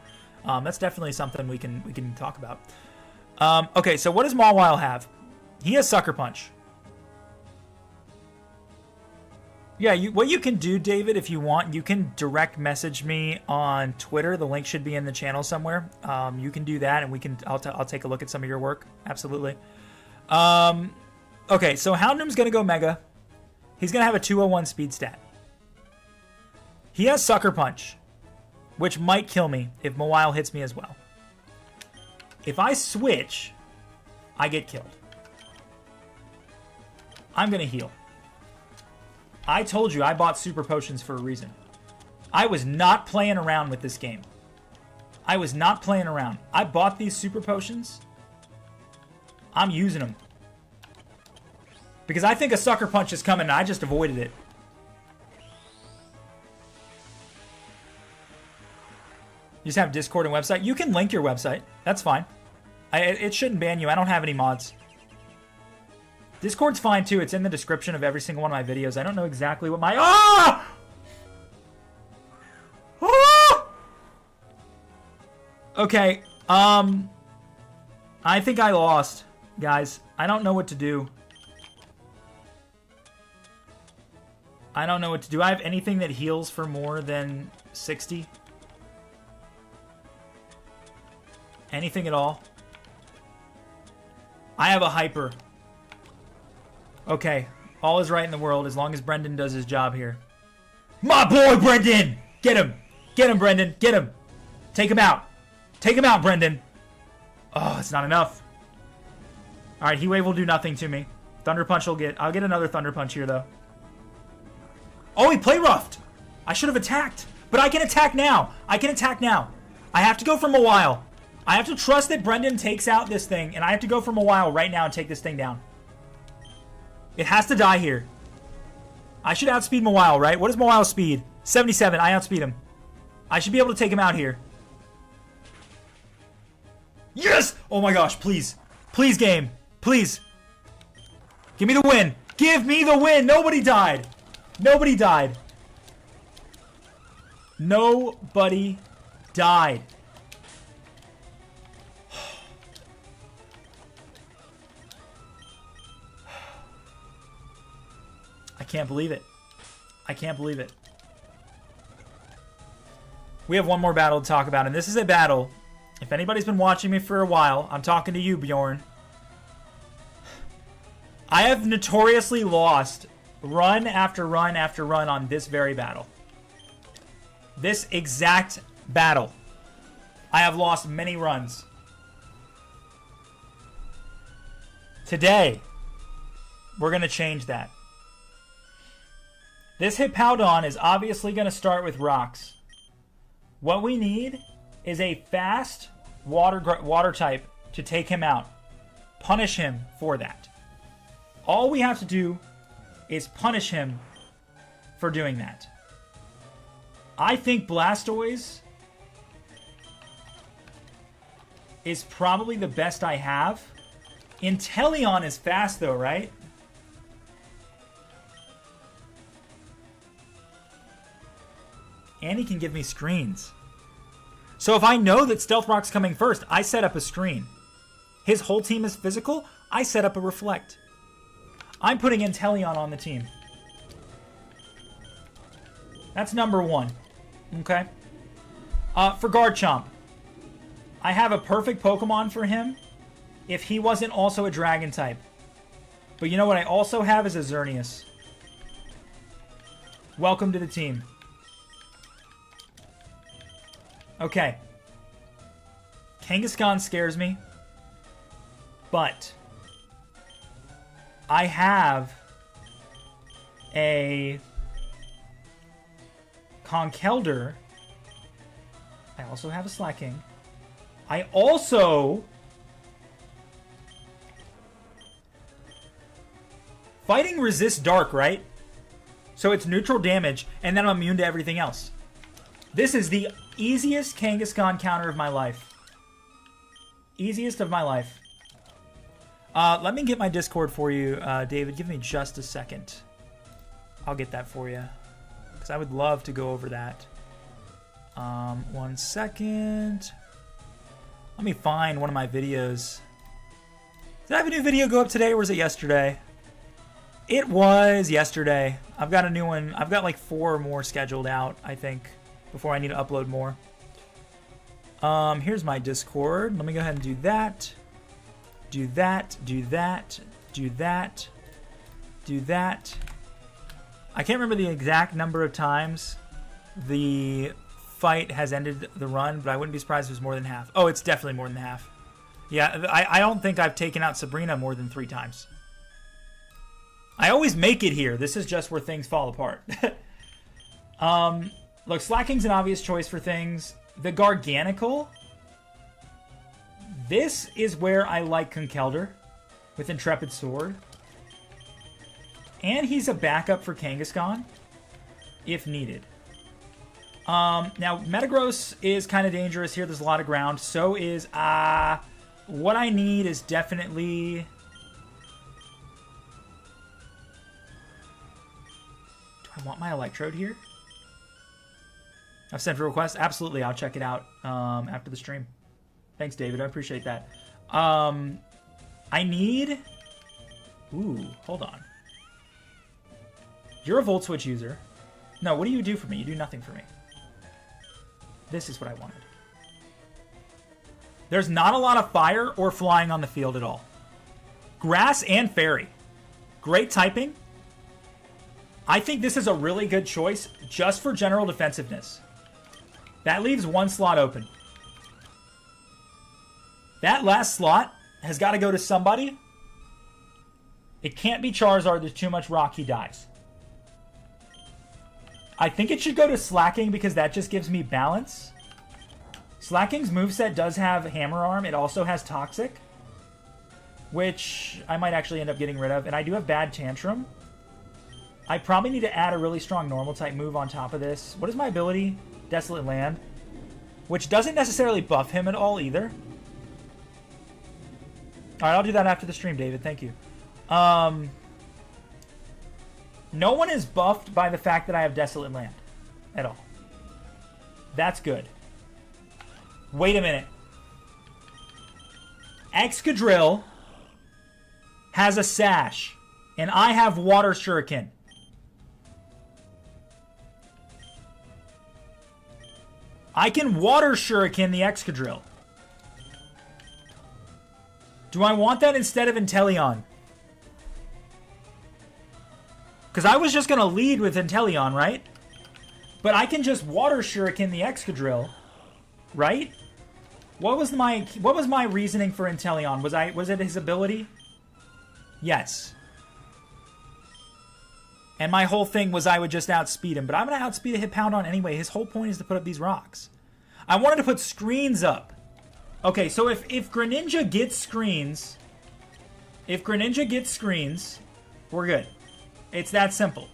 Speaker 1: That's definitely something we can talk about. Okay, so what does Mawile have? He has Sucker Punch. Yeah, what you can do, David, if you want, you can direct message me on Twitter. The link should be in the channel somewhere. You can do that, and I'll take a look at some of your work. Absolutely. Okay, so Houndoom's going to go Mega. He's going to have a 201 speed stat. He has Sucker Punch, which might kill me if Mawile hits me as well. If I switch, I get killed. I'm going to heal. I told you I bought super potions for a reason. I was not playing around with this game. I was not playing around. I bought these super potions. I'm using them. Because I think a Sucker Punch is coming and I just avoided it. You just have Discord and website. You can link your website. That's fine. It shouldn't ban you. I don't have any mods. Discord's fine too. It's in the description of every single one of my videos. I don't know exactly what my... Ah! Ah! Okay. I think I lost, guys. I don't know what to do. I don't know what to do. I have anything that heals for more than 60. Anything at all. I have a hyper. Okay. All is right in the world as long as Brendan does his job here. My boy, Brendan! Get him! Get him, Brendan! Get him! Take him out! Take him out, Brendan! Oh, it's not enough. Alright, Heat Wave will do nothing to me. Thunder Punch will get... I'll get another Thunder Punch here, though. Oh, he play roughed! I should have attacked. But I can attack now. I can attack now. I have to go for Mawile. I have to trust that Brendan takes out this thing, and I have to go for Mawile right now and take this thing down. It has to die here. I should outspeed Mawile, right? What is Mawile's speed? 77. I outspeed him. I should be able to take him out here. Yes! Oh my gosh, please. Please, game. Please. Give me the win. Give me the win. Nobody died. Nobody died. Nobody died. I can't believe it. I can't believe it. We have one more battle to talk about, and this is a battle. If anybody's been watching me for a while, I'm talking to you, Bjorn. I have notoriously lost run after run after run on this very battle. This exact battle. I have lost many runs. Today, we're going to change that. This Hippowdon is obviously going to start with rocks. What we need is a fast water type to take him out. Punish him for that. All we have to do is punish him for doing that. I think Blastoise is probably the best I have. Inteleon is fast though, right? And he can give me screens. So if I know that Stealth Rock's coming first, I set up a screen. His whole team is physical, I set up a Reflect. I'm putting Inteleon on the team. That's number one. Okay. For Garchomp, I have a perfect Pokemon for him if he wasn't also a Dragon type. But you know what I also have is a Xerneas. Welcome to the team. Okay. Kangaskhan scares me. But I have a Conkeldurr. I also have a Slaking. I also... Fighting resists dark, right? So it's neutral damage, and then I'm immune to everything else. This is the easiest Kangaskhan counter of my life. Easiest of my life. Let me get my Discord for you, David. Give me just a second. I'll get that for you. Because I would love to go over that. 1 second. Let me find one of my videos. Did I have a new video go up today, or was it yesterday? It was yesterday. I've got a new one. I've got like 4 more scheduled out, I think, before I need to upload more. Here's my Discord. Let me go ahead and do that. Do that, do that, do that. Do that. I can't remember the exact number of times the fight has ended the run, but I wouldn't be surprised if it was more than half. Oh, it's definitely more than half. Yeah, I don't think I've taken out Sabrina more than 3 times. I always make it here. This is just where things fall apart. Look, Slacking's an obvious choice for things. The Garganical. This is where I like Conkeldurr with Intrepid Sword. And he's a backup for Kangaskhan, if needed. Now, Metagross is kind of dangerous here. There's a lot of ground. So is... what I need is definitely... Do I want my Electrode here? I've sent for a request. Absolutely, I'll check it out after the stream. Thanks, David. I appreciate that. I need... Ooh, hold on. You're a Volt Switch user. No, what do you do for me? You do nothing for me. This is what I wanted. There's not a lot of fire or flying on the field at all. Grass and Fairy. Great typing. I think this is a really good choice just for general defensiveness. That leaves 1 slot open. That last slot has got to go to somebody. It can't be Charizard. There's too much rock. He dies. I think it should go to Slacking because that just gives me balance. Slacking's moveset does have Hammer Arm. It also has Toxic, which I might actually end up getting rid of. And I do have Bad Tantrum. I probably need to add a really strong normal type move on top of this. What is my ability? Desolate Land, which doesn't necessarily buff him at all either. All right, I'll do that after the stream, David. Thank you. No one is buffed by the fact that I have Desolate Land at all. That's good. Wait a minute. Excadrill has a Sash, and I have Water Shuriken. I can Water Shuriken the Excadrill. Do I want that instead of Inteleon? Because I was just going to lead with Inteleon, right? But I can just Water Shuriken the Excadrill, right? What was my reasoning for Inteleon? Was it his ability? Yes. And my whole thing was I would just outspeed him. But I'm going to outspeed a Hitpoundon anyway. His whole point is to put up these rocks. I wanted to put screens up. Okay, so if Greninja gets screens... If Greninja gets screens, we're good. It's that simple.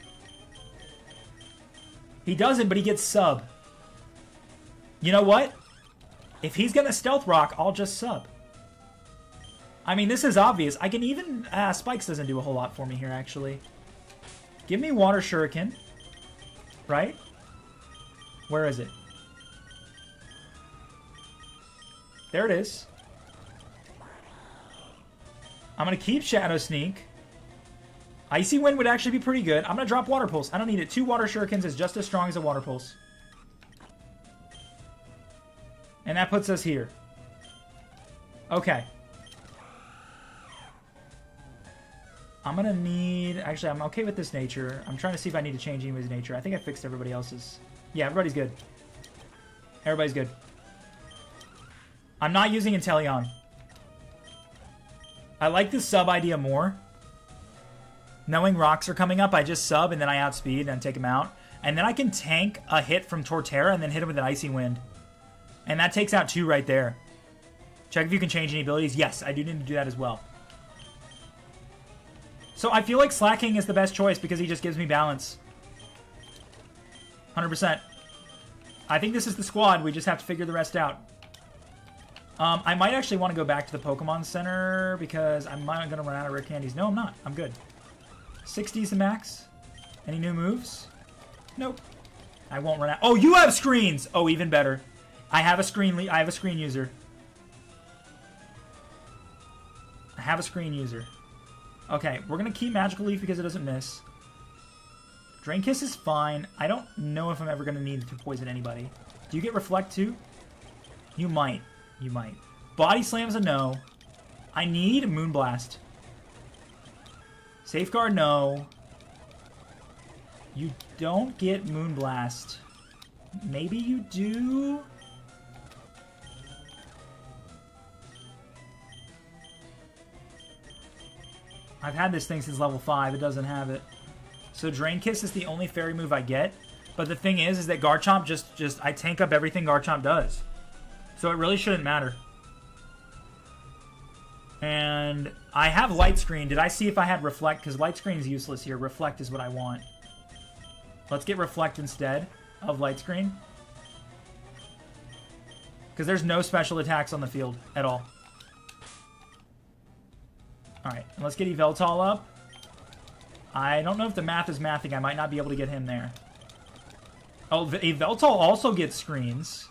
Speaker 1: He doesn't, but he gets sub. You know what? If he's going to Stealth Rock, I'll just sub. I mean, this is obvious. I can even... Spikes doesn't do a whole lot for me here, actually. Give me Water Shuriken. Right? Where is it? There it is. I'm going to keep Shadow Sneak. Icy Wind would actually be pretty good. I'm going to drop Water Pulse. I don't need it. 2 Water Shurikens is just as strong as a Water Pulse. And that puts us here. Okay. I'm going to need... Actually, I'm okay with this nature. I'm trying to see if I need to change anybody's nature. I think I fixed everybody else's. Yeah, everybody's good. Everybody's good. I'm not using Inteleon. I like this sub idea more. Knowing rocks are coming up, I just sub and then I outspeed and take him out. And then I can tank a hit from Torterra and then hit him with an Icy Wind. And that takes out 2 right there. Check if you can change any abilities. Yes, I do need to do that as well. So I feel like Slacking is the best choice because he just gives me balance. 100%. I think this is the squad. We just have to figure the rest out. I might actually want to go back to the Pokemon Center because I'm going to run out of rare candies. No, I'm not. I'm good. 60's the max. Any new moves? Nope. I won't run out. Oh, you have screens! Oh, even better. I have a screen user. I have a screen user. Okay, we're going to keep Magical Leaf because it doesn't miss. Drain Kiss is fine. I don't know if I'm ever going to need to poison anybody. Do you get Reflect too? You might. You might. Body Slam's a no. I need Moonblast. Safeguard, no. You don't get Moonblast. Maybe you do? I've had this thing since level 5. It doesn't have it. So Drain Kiss is the only fairy move I get. But the thing is that Garchomp just I tank up everything Garchomp does. So it really shouldn't matter. And I have Light Screen. Did I see if I had Reflect? Because Light Screen is useless here. Reflect is what I want. Let's get Reflect instead of Light Screen. Because there's no special attacks on the field at all. Alright, let's get Yveltal up. I don't know if the math is mathing. I might not be able to get him there. Oh, Yveltal also gets screens.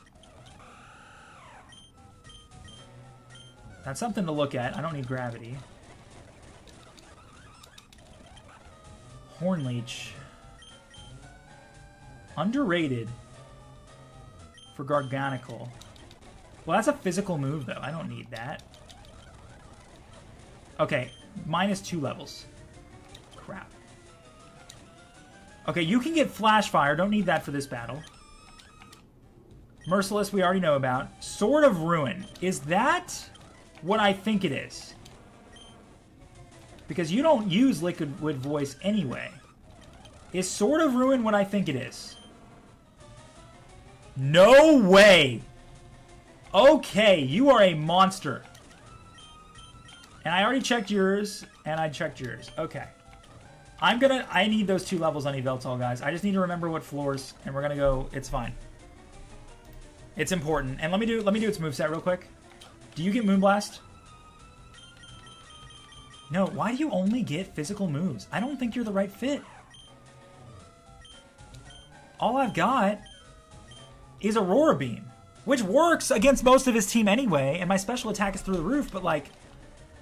Speaker 1: That's something to look at. I don't need gravity. Hornleech. Underrated for Garganical. Well, that's a physical move, though. I don't need that. Okay, -2 levels. Crap. Okay, you can get Flash Fire. Don't need that for this battle. Merciless, we already know about. Sword of Ruin. Is that what I think it is? Because you don't use Liquid Voice anyway. Is Sword of Ruin what I think it is? No way! Okay, you are a monster. And I already checked yours, and I checked yours. Okay. I need those 2 levels on Yveltal, guys. I just need to remember what floors, and we're gonna go, it's fine. It's important. And let me do its moveset real quick. Do you get Moonblast? No, why do you only get physical moves? I don't think you're the right fit. All I've got is Aurora Beam, which works against most of his team anyway, and my special attack is through the roof, but like,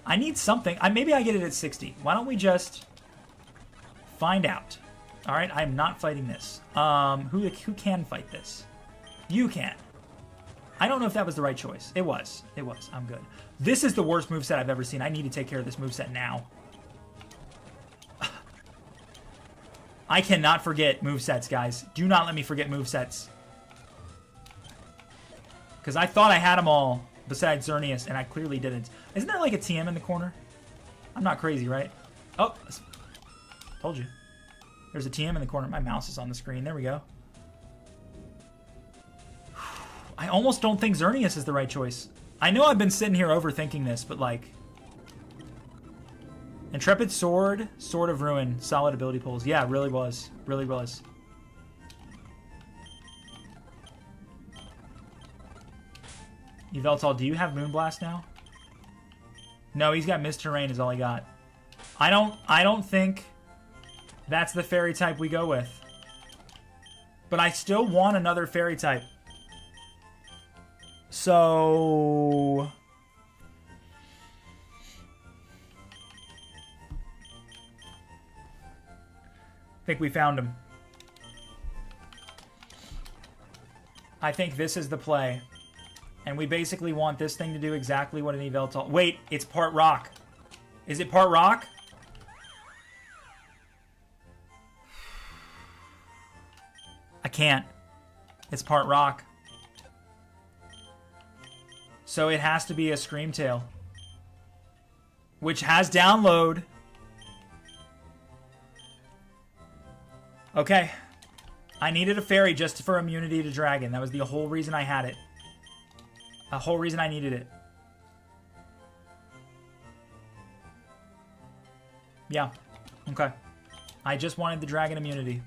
Speaker 1: I need something. Maybe I get it at 60. Why don't we just find out? All right, I'm not fighting this. Who can fight this? You can. I don't know if that was the right choice. It was. It was. I'm good. This is the worst moveset I've ever seen. I need to take care of this moveset now. I cannot forget movesets, guys. Do not let me forget movesets. Because I thought I had them all besides Xerneas, and I clearly didn't. Isn't there like a TM in the corner? I'm not crazy, right? Oh, told you. There's a TM in the corner. My mouse is on the screen. There we go. I almost don't think Xerneas is the right choice. I know I've been sitting here overthinking this, but like... Intrepid Sword, Sword of Ruin, solid ability pulls. Yeah, it really was. Really was. Yveltal, do you have Moonblast now? No, he's got Mist Terrain is all he got. I don't think that's the fairy type we go with. But I still want another fairy type. So... I think we found him. I think this is the play. And we basically want this thing to do exactly what an Yveltal... Wait, it's part rock. Is it part rock? I can't. It's part rock. So it has to be a Screamtail. Which has download. Okay. I needed a fairy just for immunity to dragon. That was the whole reason I had it. The whole reason I needed it. Yeah. Okay. I just wanted the dragon immunity.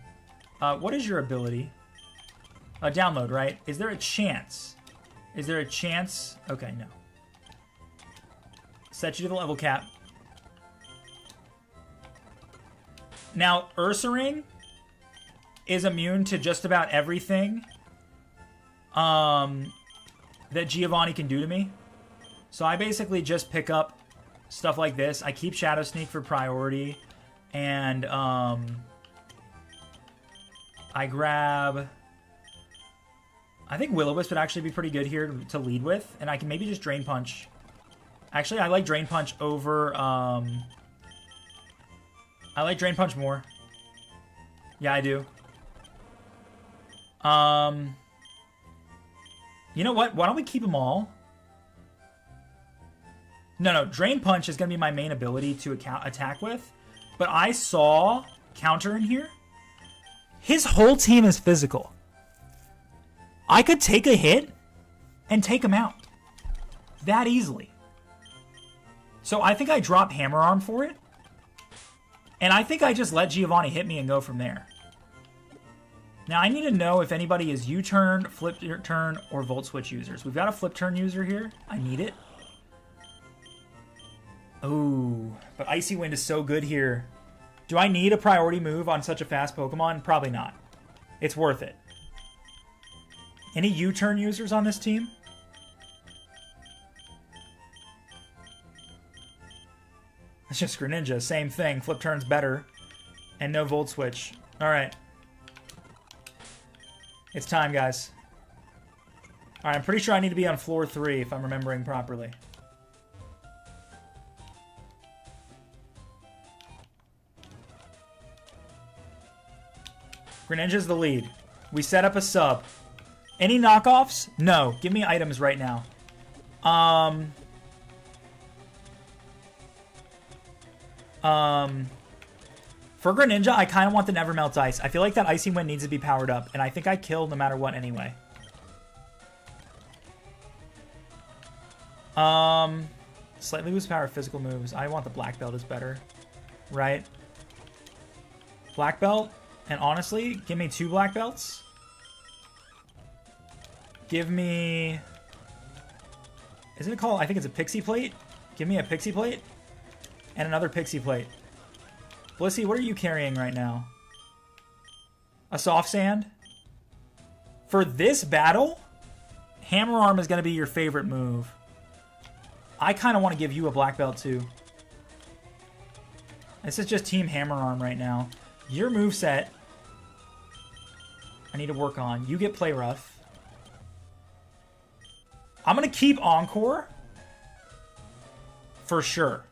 Speaker 1: What is your ability? Download, right? Is there a chance? Is there a chance? Okay, no. Set you to the level cap. Now, Ursaring is immune to just about everything that Giovanni can do to me. So I basically just pick up stuff like this. I keep Shadow Sneak for priority. And I grab... I think Will-O-Wisp would actually be pretty good here to lead with. And I can maybe just Drain Punch. Actually, I like Drain Punch over I like Drain Punch more. Yeah, I do. You know what? Why don't we keep them all? No. Drain Punch is going to be my main ability to attack with. But I saw counter in here. His whole team is physical. I could take a hit and take him out. That easily. So I think I drop Hammer Arm for it. And I think I just let Giovanni hit me and go from there. Now, I need to know if anybody is U-turn, flip turn, or Volt Switch users. We've got a flip turn user here. I need it. Ooh, but Icy Wind is so good here. Do I need a priority move on such a fast Pokemon? Probably not. It's worth it. Any U-turn users on this team? It's just Greninja. Same thing. Flip turn's better. And no Volt Switch. Alright. It's time, guys. Alright, I'm pretty sure I need to be on floor 3 if I'm remembering properly. Greninja's the lead. We set up a sub. Any knockoffs? No. Give me items right now. For Greninja, I kind of want the Never Melt Ice. I feel like that Icy Wind needs to be powered up, and I think I kill no matter what anyway. Slightly lose power physical moves. I want the Black Belt is better. Right? Black Belt, and honestly, give me 2 Black Belts. Give me... Isn't it called... I think it's a Pixie Plate. Give me a Pixie Plate. And another Pixie Plate. Blissey, what are you carrying right now? A Soft Sand? For this battle, Hammer Arm is going to be your favorite move. I kind of want to give you a Black Belt too. This is just Team Hammer Arm right now. Your moveset, I need to work on. You get Play Rough. I'm going to keep Encore. For sure.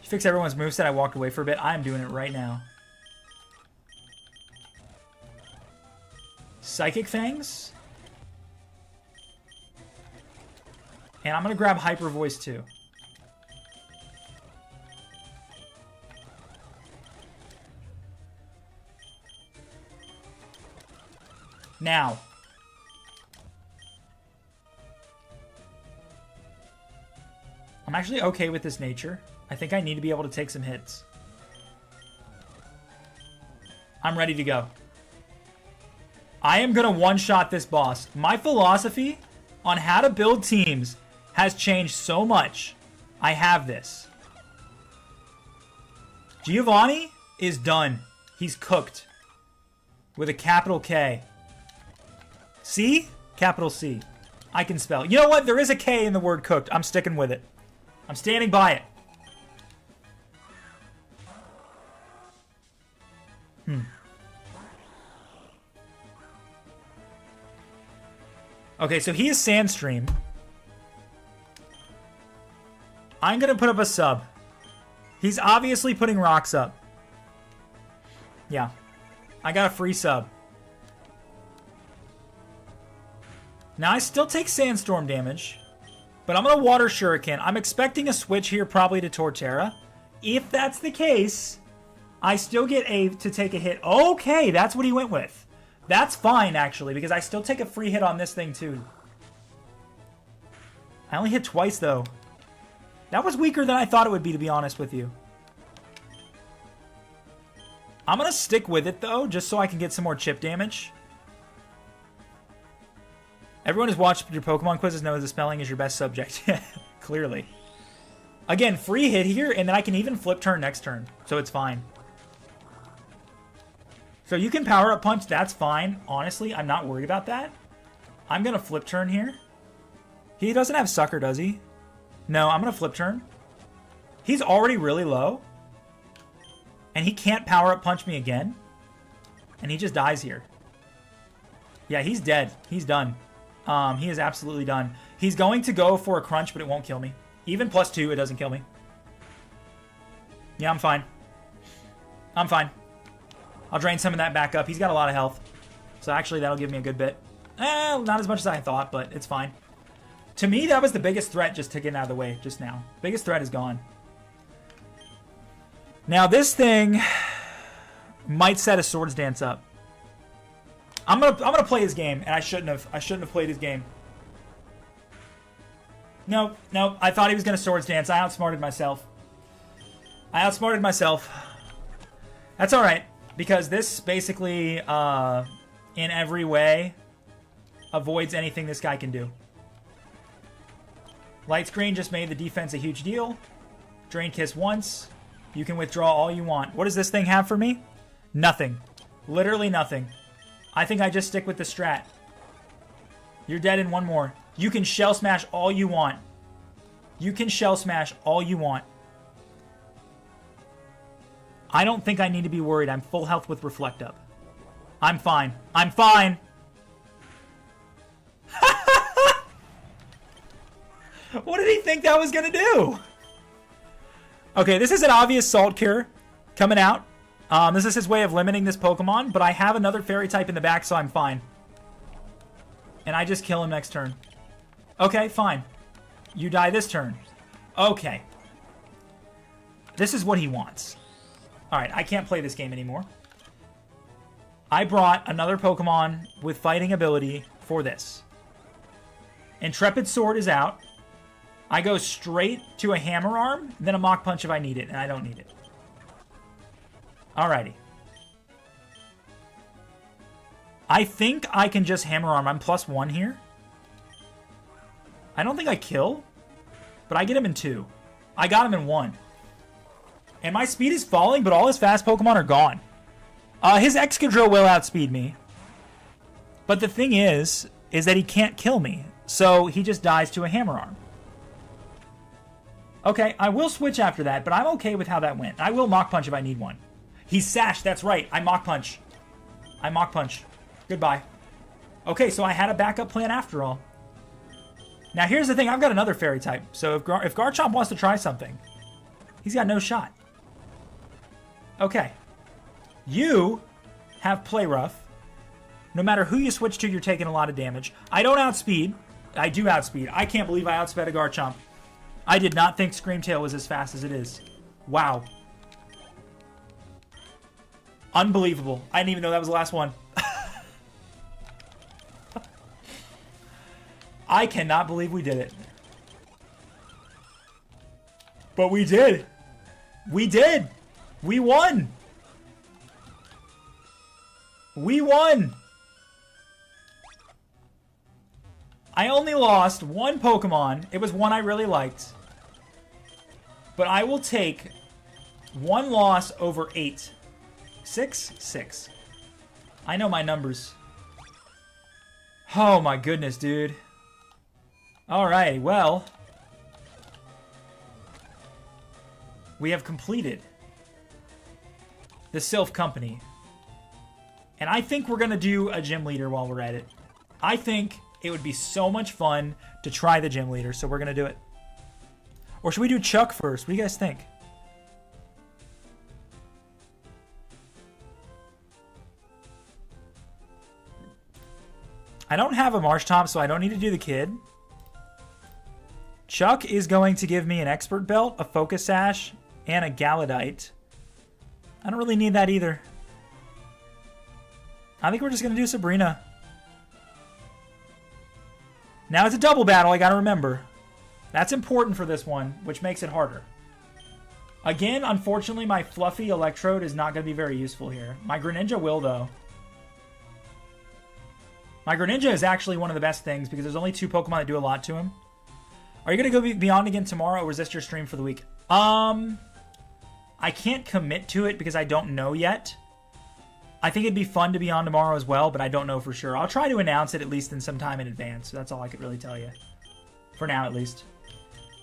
Speaker 1: Fix everyone's moveset. I walked away for a bit. I'm doing it right now. Psychic Fangs. And I'm going to grab Hyper Voice too. Now. I'm actually okay with this nature. I think I need to be able to take some hits. I'm ready to go. I am going to one-shot this boss. My philosophy on how to build teams has changed so much. I have this. Giovanni is done. He's cooked. With a capital K. C? Capital C. I can spell. You know what? There is a K in the word cooked. I'm sticking with it. I'm standing by it. Okay, so he is Sandstream. I'm going to put up a sub. He's obviously putting rocks up. Yeah. I got a free sub. Now, I still take Sandstorm damage. But I'm going to Water Shuriken. I'm expecting a switch here probably to Torterra. If that's the case, I still get to take a hit. Okay, that's what he went with. That's fine, actually, because I still take a free hit on this thing, too. I only hit twice, though. That was weaker than I thought it would be, to be honest with you. I'm going to stick with it, though, just so I can get some more chip damage. Everyone who's watched your Pokemon quizzes knows the spelling is your best subject. Clearly. Again, free hit here, and then I can even flip turn next turn, so it's fine. So you can power up punch, that's fine. Honestly, I'm not worried about that. I'm going to flip turn here. He doesn't have Sucker, does he? No, I'm going to flip turn. He's already really low. And he can't power up punch me again. And he just dies here. Yeah, he's dead. He's done. He is absolutely done. He's going to go for a crunch, but it won't kill me. Even +2, it doesn't kill me. Yeah, I'm fine. I'm fine. I'll drain some of that back up. He's got a lot of health. So actually, that'll give me a good bit. Not as much as I thought, but it's fine. To me, that was the biggest threat just to get out of the way just now. Biggest threat is gone. Now, this thing might set a Swords Dance up. I'm gonna play his game, and I shouldn't have played his game. No, I thought he was gonna Swords Dance. I outsmarted myself. That's alright, because this basically, in every way, avoids anything this guy can do. Light Screen just made the defense a huge deal. Drain Kiss once. You can withdraw all you want. What does this thing have for me? Nothing. Literally nothing. I think I just stick with the strat. You're dead in one more. You can Shell Smash all you want. You can Shell Smash all you want. I don't think I need to be worried. I'm full health with Reflect Up. I'm fine. I'm fine! What did he think that was going to do? Okay, this is an obvious Salt Cure coming out. This is his way of limiting this Pokemon, but I have another Fairy type in the back, so I'm fine. And I just kill him next turn. Okay, fine. You die this turn. Okay. This is what he wants. Alright, I can't play this game anymore. I brought another Pokemon with fighting ability for this. Intrepid Sword is out. I go straight to a Hammer Arm, then a Mach Punch if I need it, and I don't need it. Alrighty. I think I can just Hammer Arm. I'm +1 here. I don't think I kill, but I get him in 2. I got him in 1. And my speed is falling, but all his fast Pokemon are gone. His Excadrill will outspeed me. But the thing is that he can't kill me. So he just dies to a Hammer Arm. Okay, I will switch after that, but I'm okay with how that went. I will Mach Punch if I need one. He's Sash, that's right. I Mach Punch. I Mach Punch. Goodbye. Okay, so I had a backup plan after all. Now here's the thing, I've got another Fairy type. So if Garchomp wants to try something, he's got no shot. Okay. You have Play Rough. No matter who you switch to, you're taking a lot of damage. I don't outspeed. I do outspeed. I can't believe I outsped a Garchomp. I did not think Screamtail was as fast as it is. Wow. Unbelievable. I didn't even know that was the last one. I cannot believe we did it. But we did. We did. We won. We won. I only lost one Pokemon. It was one I really liked. But I will take one loss over 8. 6? 6. I know my numbers. Oh my goodness, dude. Alright, well. We have completed the Sylph Company. And I think we're going to do a gym leader while we're at it. I think it would be so much fun to try the gym leader, so we're going to do it. Or should we do Chuck first? What do you guys think? I don't have a Marshtomp, so I don't need to do the kid. Chuck is going to give me an Expert Belt, a Focus Sash, and a Galadite. I don't really need that either. I think we're just going to do Sabrina. Now it's a double battle, I gotta remember. That's important for this one, which makes it harder. Again, unfortunately, my fluffy Electrode is not going to be very useful here. My Greninja will, though. My Greninja is actually one of the best things because there's only 2 Pokemon that do a lot to him. Are you going to go Beyond again tomorrow, or is this your stream for the week? I can't commit to it because I don't know yet. I think it'd be fun to be on tomorrow as well, but I don't know for sure. I'll try to announce it at least in some time in advance. So that's all I could really tell you. For now, at least.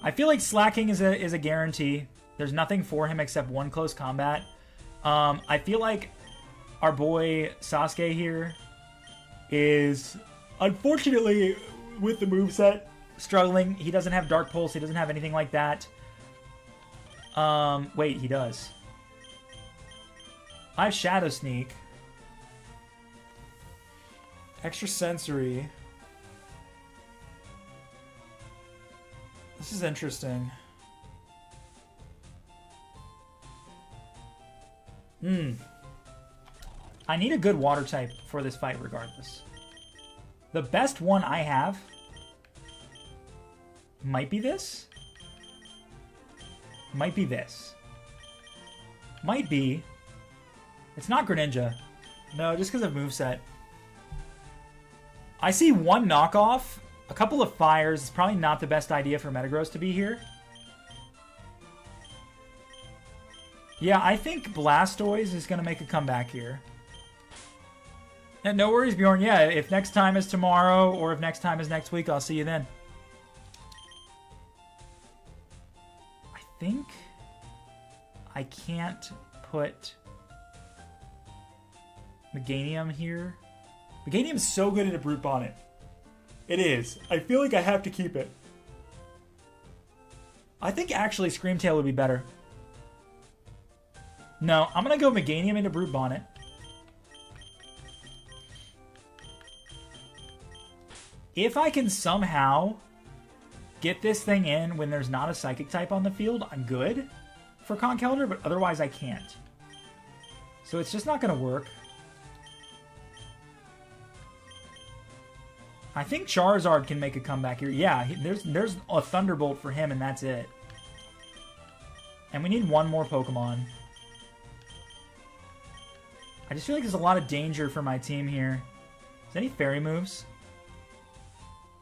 Speaker 1: I feel like slacking is a guarantee. There's nothing for him except one close combat. I feel like our boy Sasuke here is, unfortunately, with the moveset, struggling. He doesn't have Dark Pulse. He doesn't have anything like that. Wait, he does. I have Shadow Sneak. Extra Sensory. This is interesting. I need a good water type for this fight regardless. The best one I have might be this. Might be this. Might be. It's not Greninja. No, just because of moveset. I see one knockoff, a couple of fires. It's probably not the best idea for Metagross to be here. Yeah, I think Blastoise is going to make a comeback here. And no worries, Bjorn. Yeah, if next time is tomorrow or if next time is next week, I'll see you then. I think I can't put Meganium here. Meganium's so good at a Brute Bonnet. It is. I feel like I have to keep it. I think actually Screamtail would be better. No, I'm going to go Meganium into Brute Bonnet. If I can somehow get this thing in when there's not a Psychic type on the field, I'm good for Conkeldurr, but otherwise I can't. So it's just not going to work. I think Charizard can make a comeback here. Yeah, there's a Thunderbolt for him, and that's it. And we need one more Pokemon. I just feel like there's a lot of danger for my team here. Is there any Fairy moves?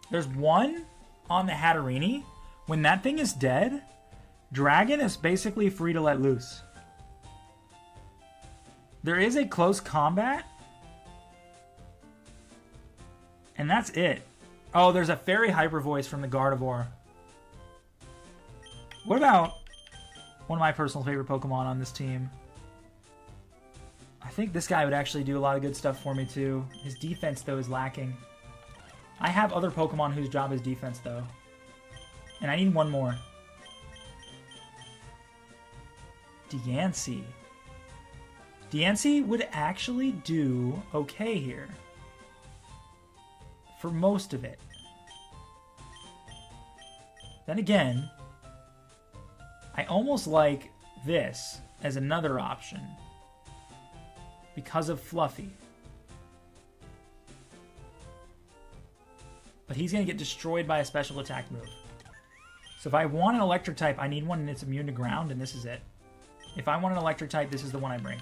Speaker 1: There's one on the Hatterene. When that thing is dead, Dragon is basically free to let loose. There is a close combat. And that's it. Oh, there's a Fairy Hyper Voice from the Gardevoir. What about one of my personal favorite Pokemon on this team? I think this guy would actually do a lot of good stuff for me too. His defense, though, is lacking. I have other Pokemon whose job is defense, though. And I need one more. Diancie. Diancie would actually do okay here. For most of it. Then again, I almost like this as another option. Because of Fluffy. But he's going to get destroyed by a special attack move. So if I want an electric type, I need one that's immune to ground, and this is it. If I want an electric type, this is the one I bring.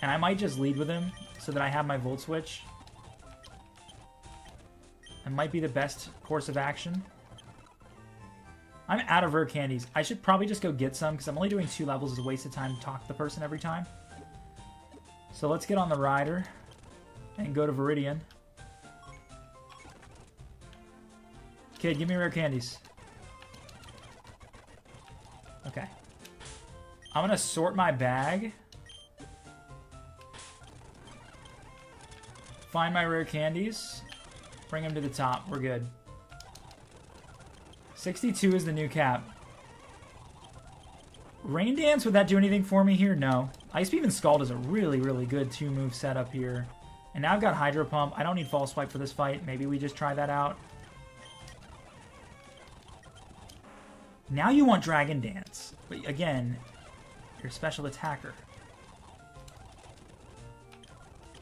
Speaker 1: And I might just lead with him so that I have my Volt Switch. It might be the best course of action. I'm out of rare candies. I should probably just go get some because I'm only doing 2 levels. It's a waste of time to talk to the person every time. So let's get on the rider and go to Viridian. Kid, give me rare candies. Okay. I'm going to sort my bag. Find my rare candies. Bring them to the top. We're good. 62 is the new cap. Rain Dance, would that do anything for me here? No. Ice Beam and Scald is a really, really good 2-move setup here. And now I've got Hydro Pump. I don't need False Swipe for this fight. Maybe we just try that out. Now you want Dragon Dance. But again, you're a special attacker.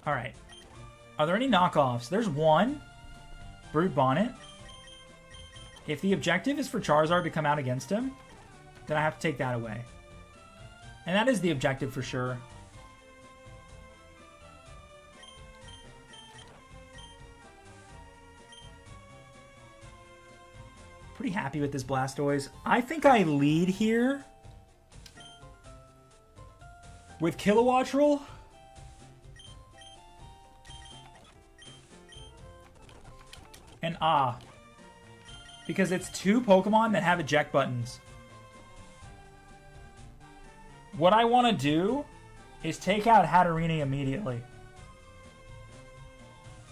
Speaker 1: Alright. Are there any knockoffs? There's one. Brute Bonnet. If the objective is for Charizard to come out against him, then I have to take that away. And that is the objective for sure. Pretty happy with this Blastoise. I think I lead here with Kilowattrel. And because it's 2 Pokemon that have eject buttons. What I want to do is take out Hatterene immediately.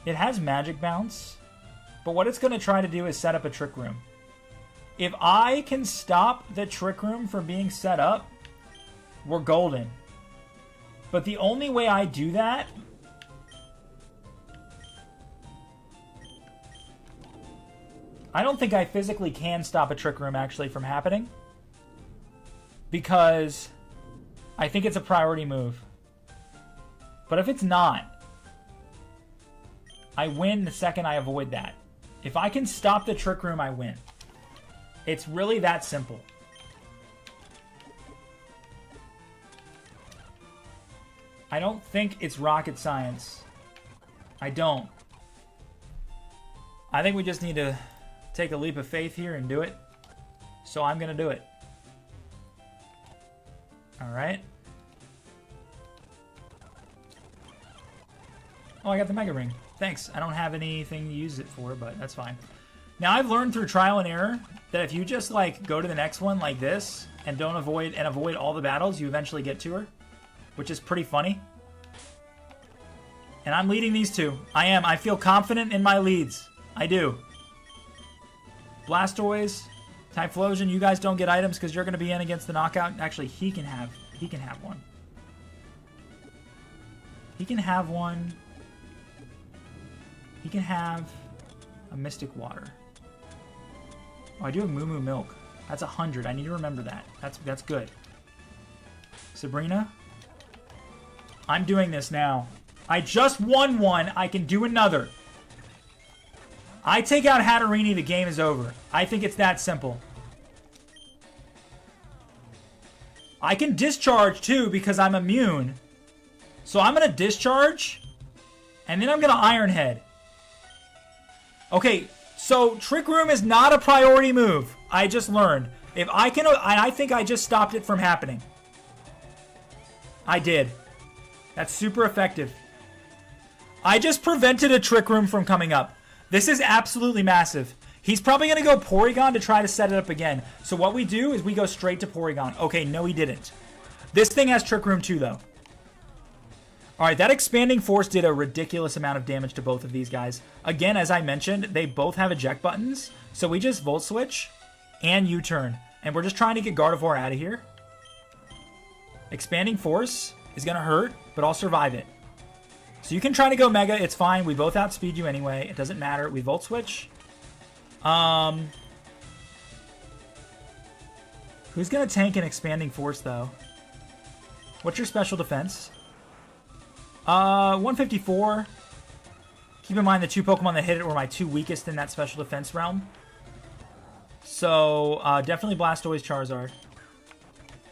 Speaker 1: It has Magic Bounce, but what it's going to try to do is set up a Trick Room. If I can stop the Trick Room from being set up, we're golden. But the only way I do that... I don't think I physically can stop a Trick Room actually from happening. Because I think it's a priority move. But if it's not, I win the second I avoid that. If I can stop the Trick Room, I win. It's really that simple. I don't think it's rocket science. I don't. I think we just need to take a leap of faith here and do it. So I'm going to do it. Alright. Oh, I got the Mega Ring. Thanks. I don't have anything to use it for, but that's fine. Now, I've learned through trial and error that if you just, like, go to the next one like this and don't avoid all the battles, you eventually get to her, which is pretty funny. And I'm leading these two. I am. I feel confident in my leads. I do. Blastoise, Typhlosion, you guys don't get items because you're going to be in against the knockout. Actually, he can have one. He can have one. He can have a Mystic Water. Oh, I do have Moo Moo Milk. That's 100. I need to remember that. That's good. Sabrina. I'm doing this now. I just won one. I can do another. I take out Hatterini, the game is over. I think it's that simple. I can discharge too because I'm immune. So I'm going to discharge. And then I'm going to Iron Head. Okay, so Trick Room is not a priority move. I just learned. If I can, I think I just stopped it from happening. I did. That's super effective. I just prevented a Trick Room from coming up. This is absolutely massive. He's probably going to go Porygon to try to set it up again. So what we do is we go straight to Porygon. Okay, no he didn't. This thing has Trick Room too, though. Alright, that Expanding Force did a ridiculous amount of damage to both of these guys. Again, as I mentioned, they both have eject buttons. So we just Volt Switch and U-turn. And we're just trying to get Gardevoir out of here. Expanding Force is going to hurt, but I'll survive it. So you can try to go Mega, it's fine. We both outspeed you anyway. It doesn't matter. We Volt Switch. Who's going to tank an Expanding Force, though? What's your special defense? 154. Keep in mind the two Pokemon that hit it were my two weakest in that special defense realm. So, definitely Blastoise, Charizard.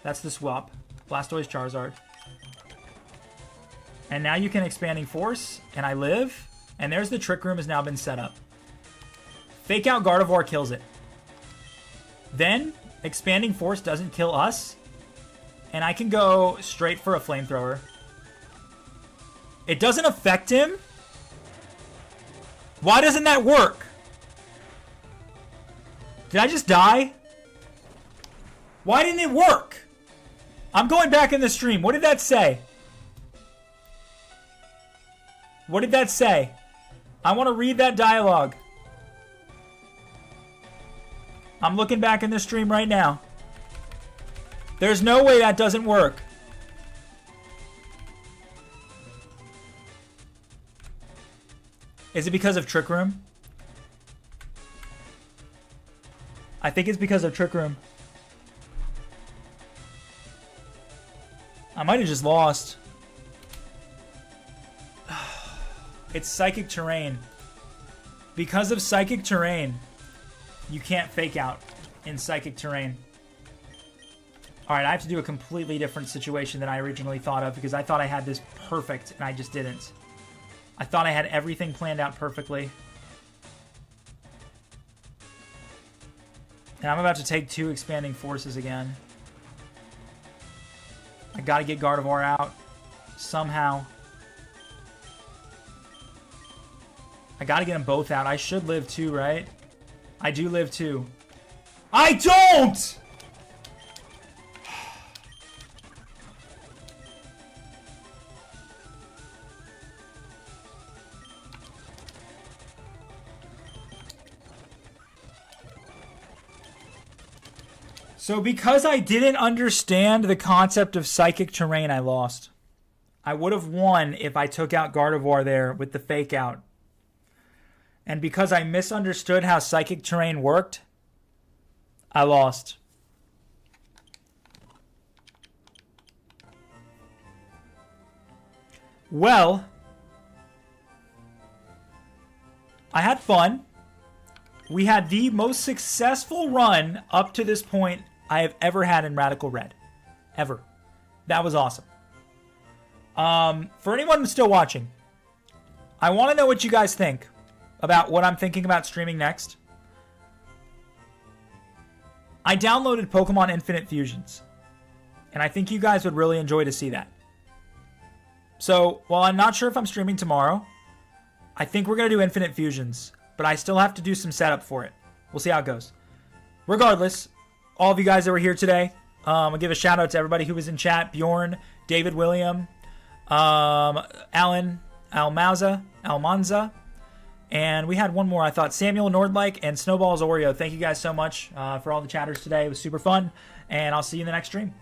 Speaker 1: That's the swap. Blastoise, Charizard. And now you can Expanding Force, and I live. And there's the Trick Room has now been set up. Fake Out Gardevoir kills it. Then, Expanding Force doesn't kill us. And I can go straight for a Flamethrower. It doesn't affect him? Why doesn't that work? Did I just die? Why didn't it work? I'm going back in the stream. What did that say? What did that say? I want to read that dialogue. I'm looking back in the stream right now. There's no way that doesn't work. Is it because of Trick Room? I think it's because of Trick Room. I might have just lost. It's Psychic Terrain. Because of Psychic Terrain, you can't Fake Out in Psychic Terrain. Alright, I have to do a completely different situation than I originally thought of because I thought I had this perfect and I just didn't. I thought I had everything planned out perfectly. And I'm about to take two Expanding Forces again. I gotta get Gardevoir out. Somehow. I gotta get them both out. I should live too, right? I do live too. I don't! So because I didn't understand the concept of psychic terrain, I lost. I would have won if I took out Gardevoir there with the fake out. And because I misunderstood how psychic terrain worked, I lost. Well, I had fun. We had the most successful run up to this point I have ever had in Radical Red. Ever. That was awesome. For anyone who's still watching, I want to know what you guys think about what I'm thinking about streaming next. I downloaded Pokemon Infinite Fusions, and I think you guys would really enjoy to see that. So, while I'm not sure if I'm streaming tomorrow, I think we're going to do Infinite Fusions, but I still have to do some setup for it. We'll see how it goes. Regardless, all of you guys that were here today, I'll give a shout out to everybody who was in chat. Bjorn, David William, Alan, Almanza, and we had one more, I thought, Samuel Nordlike and Snowballs Oreo. Thank you guys so much for all the chatters today. It was super fun, and I'll see you in the next stream.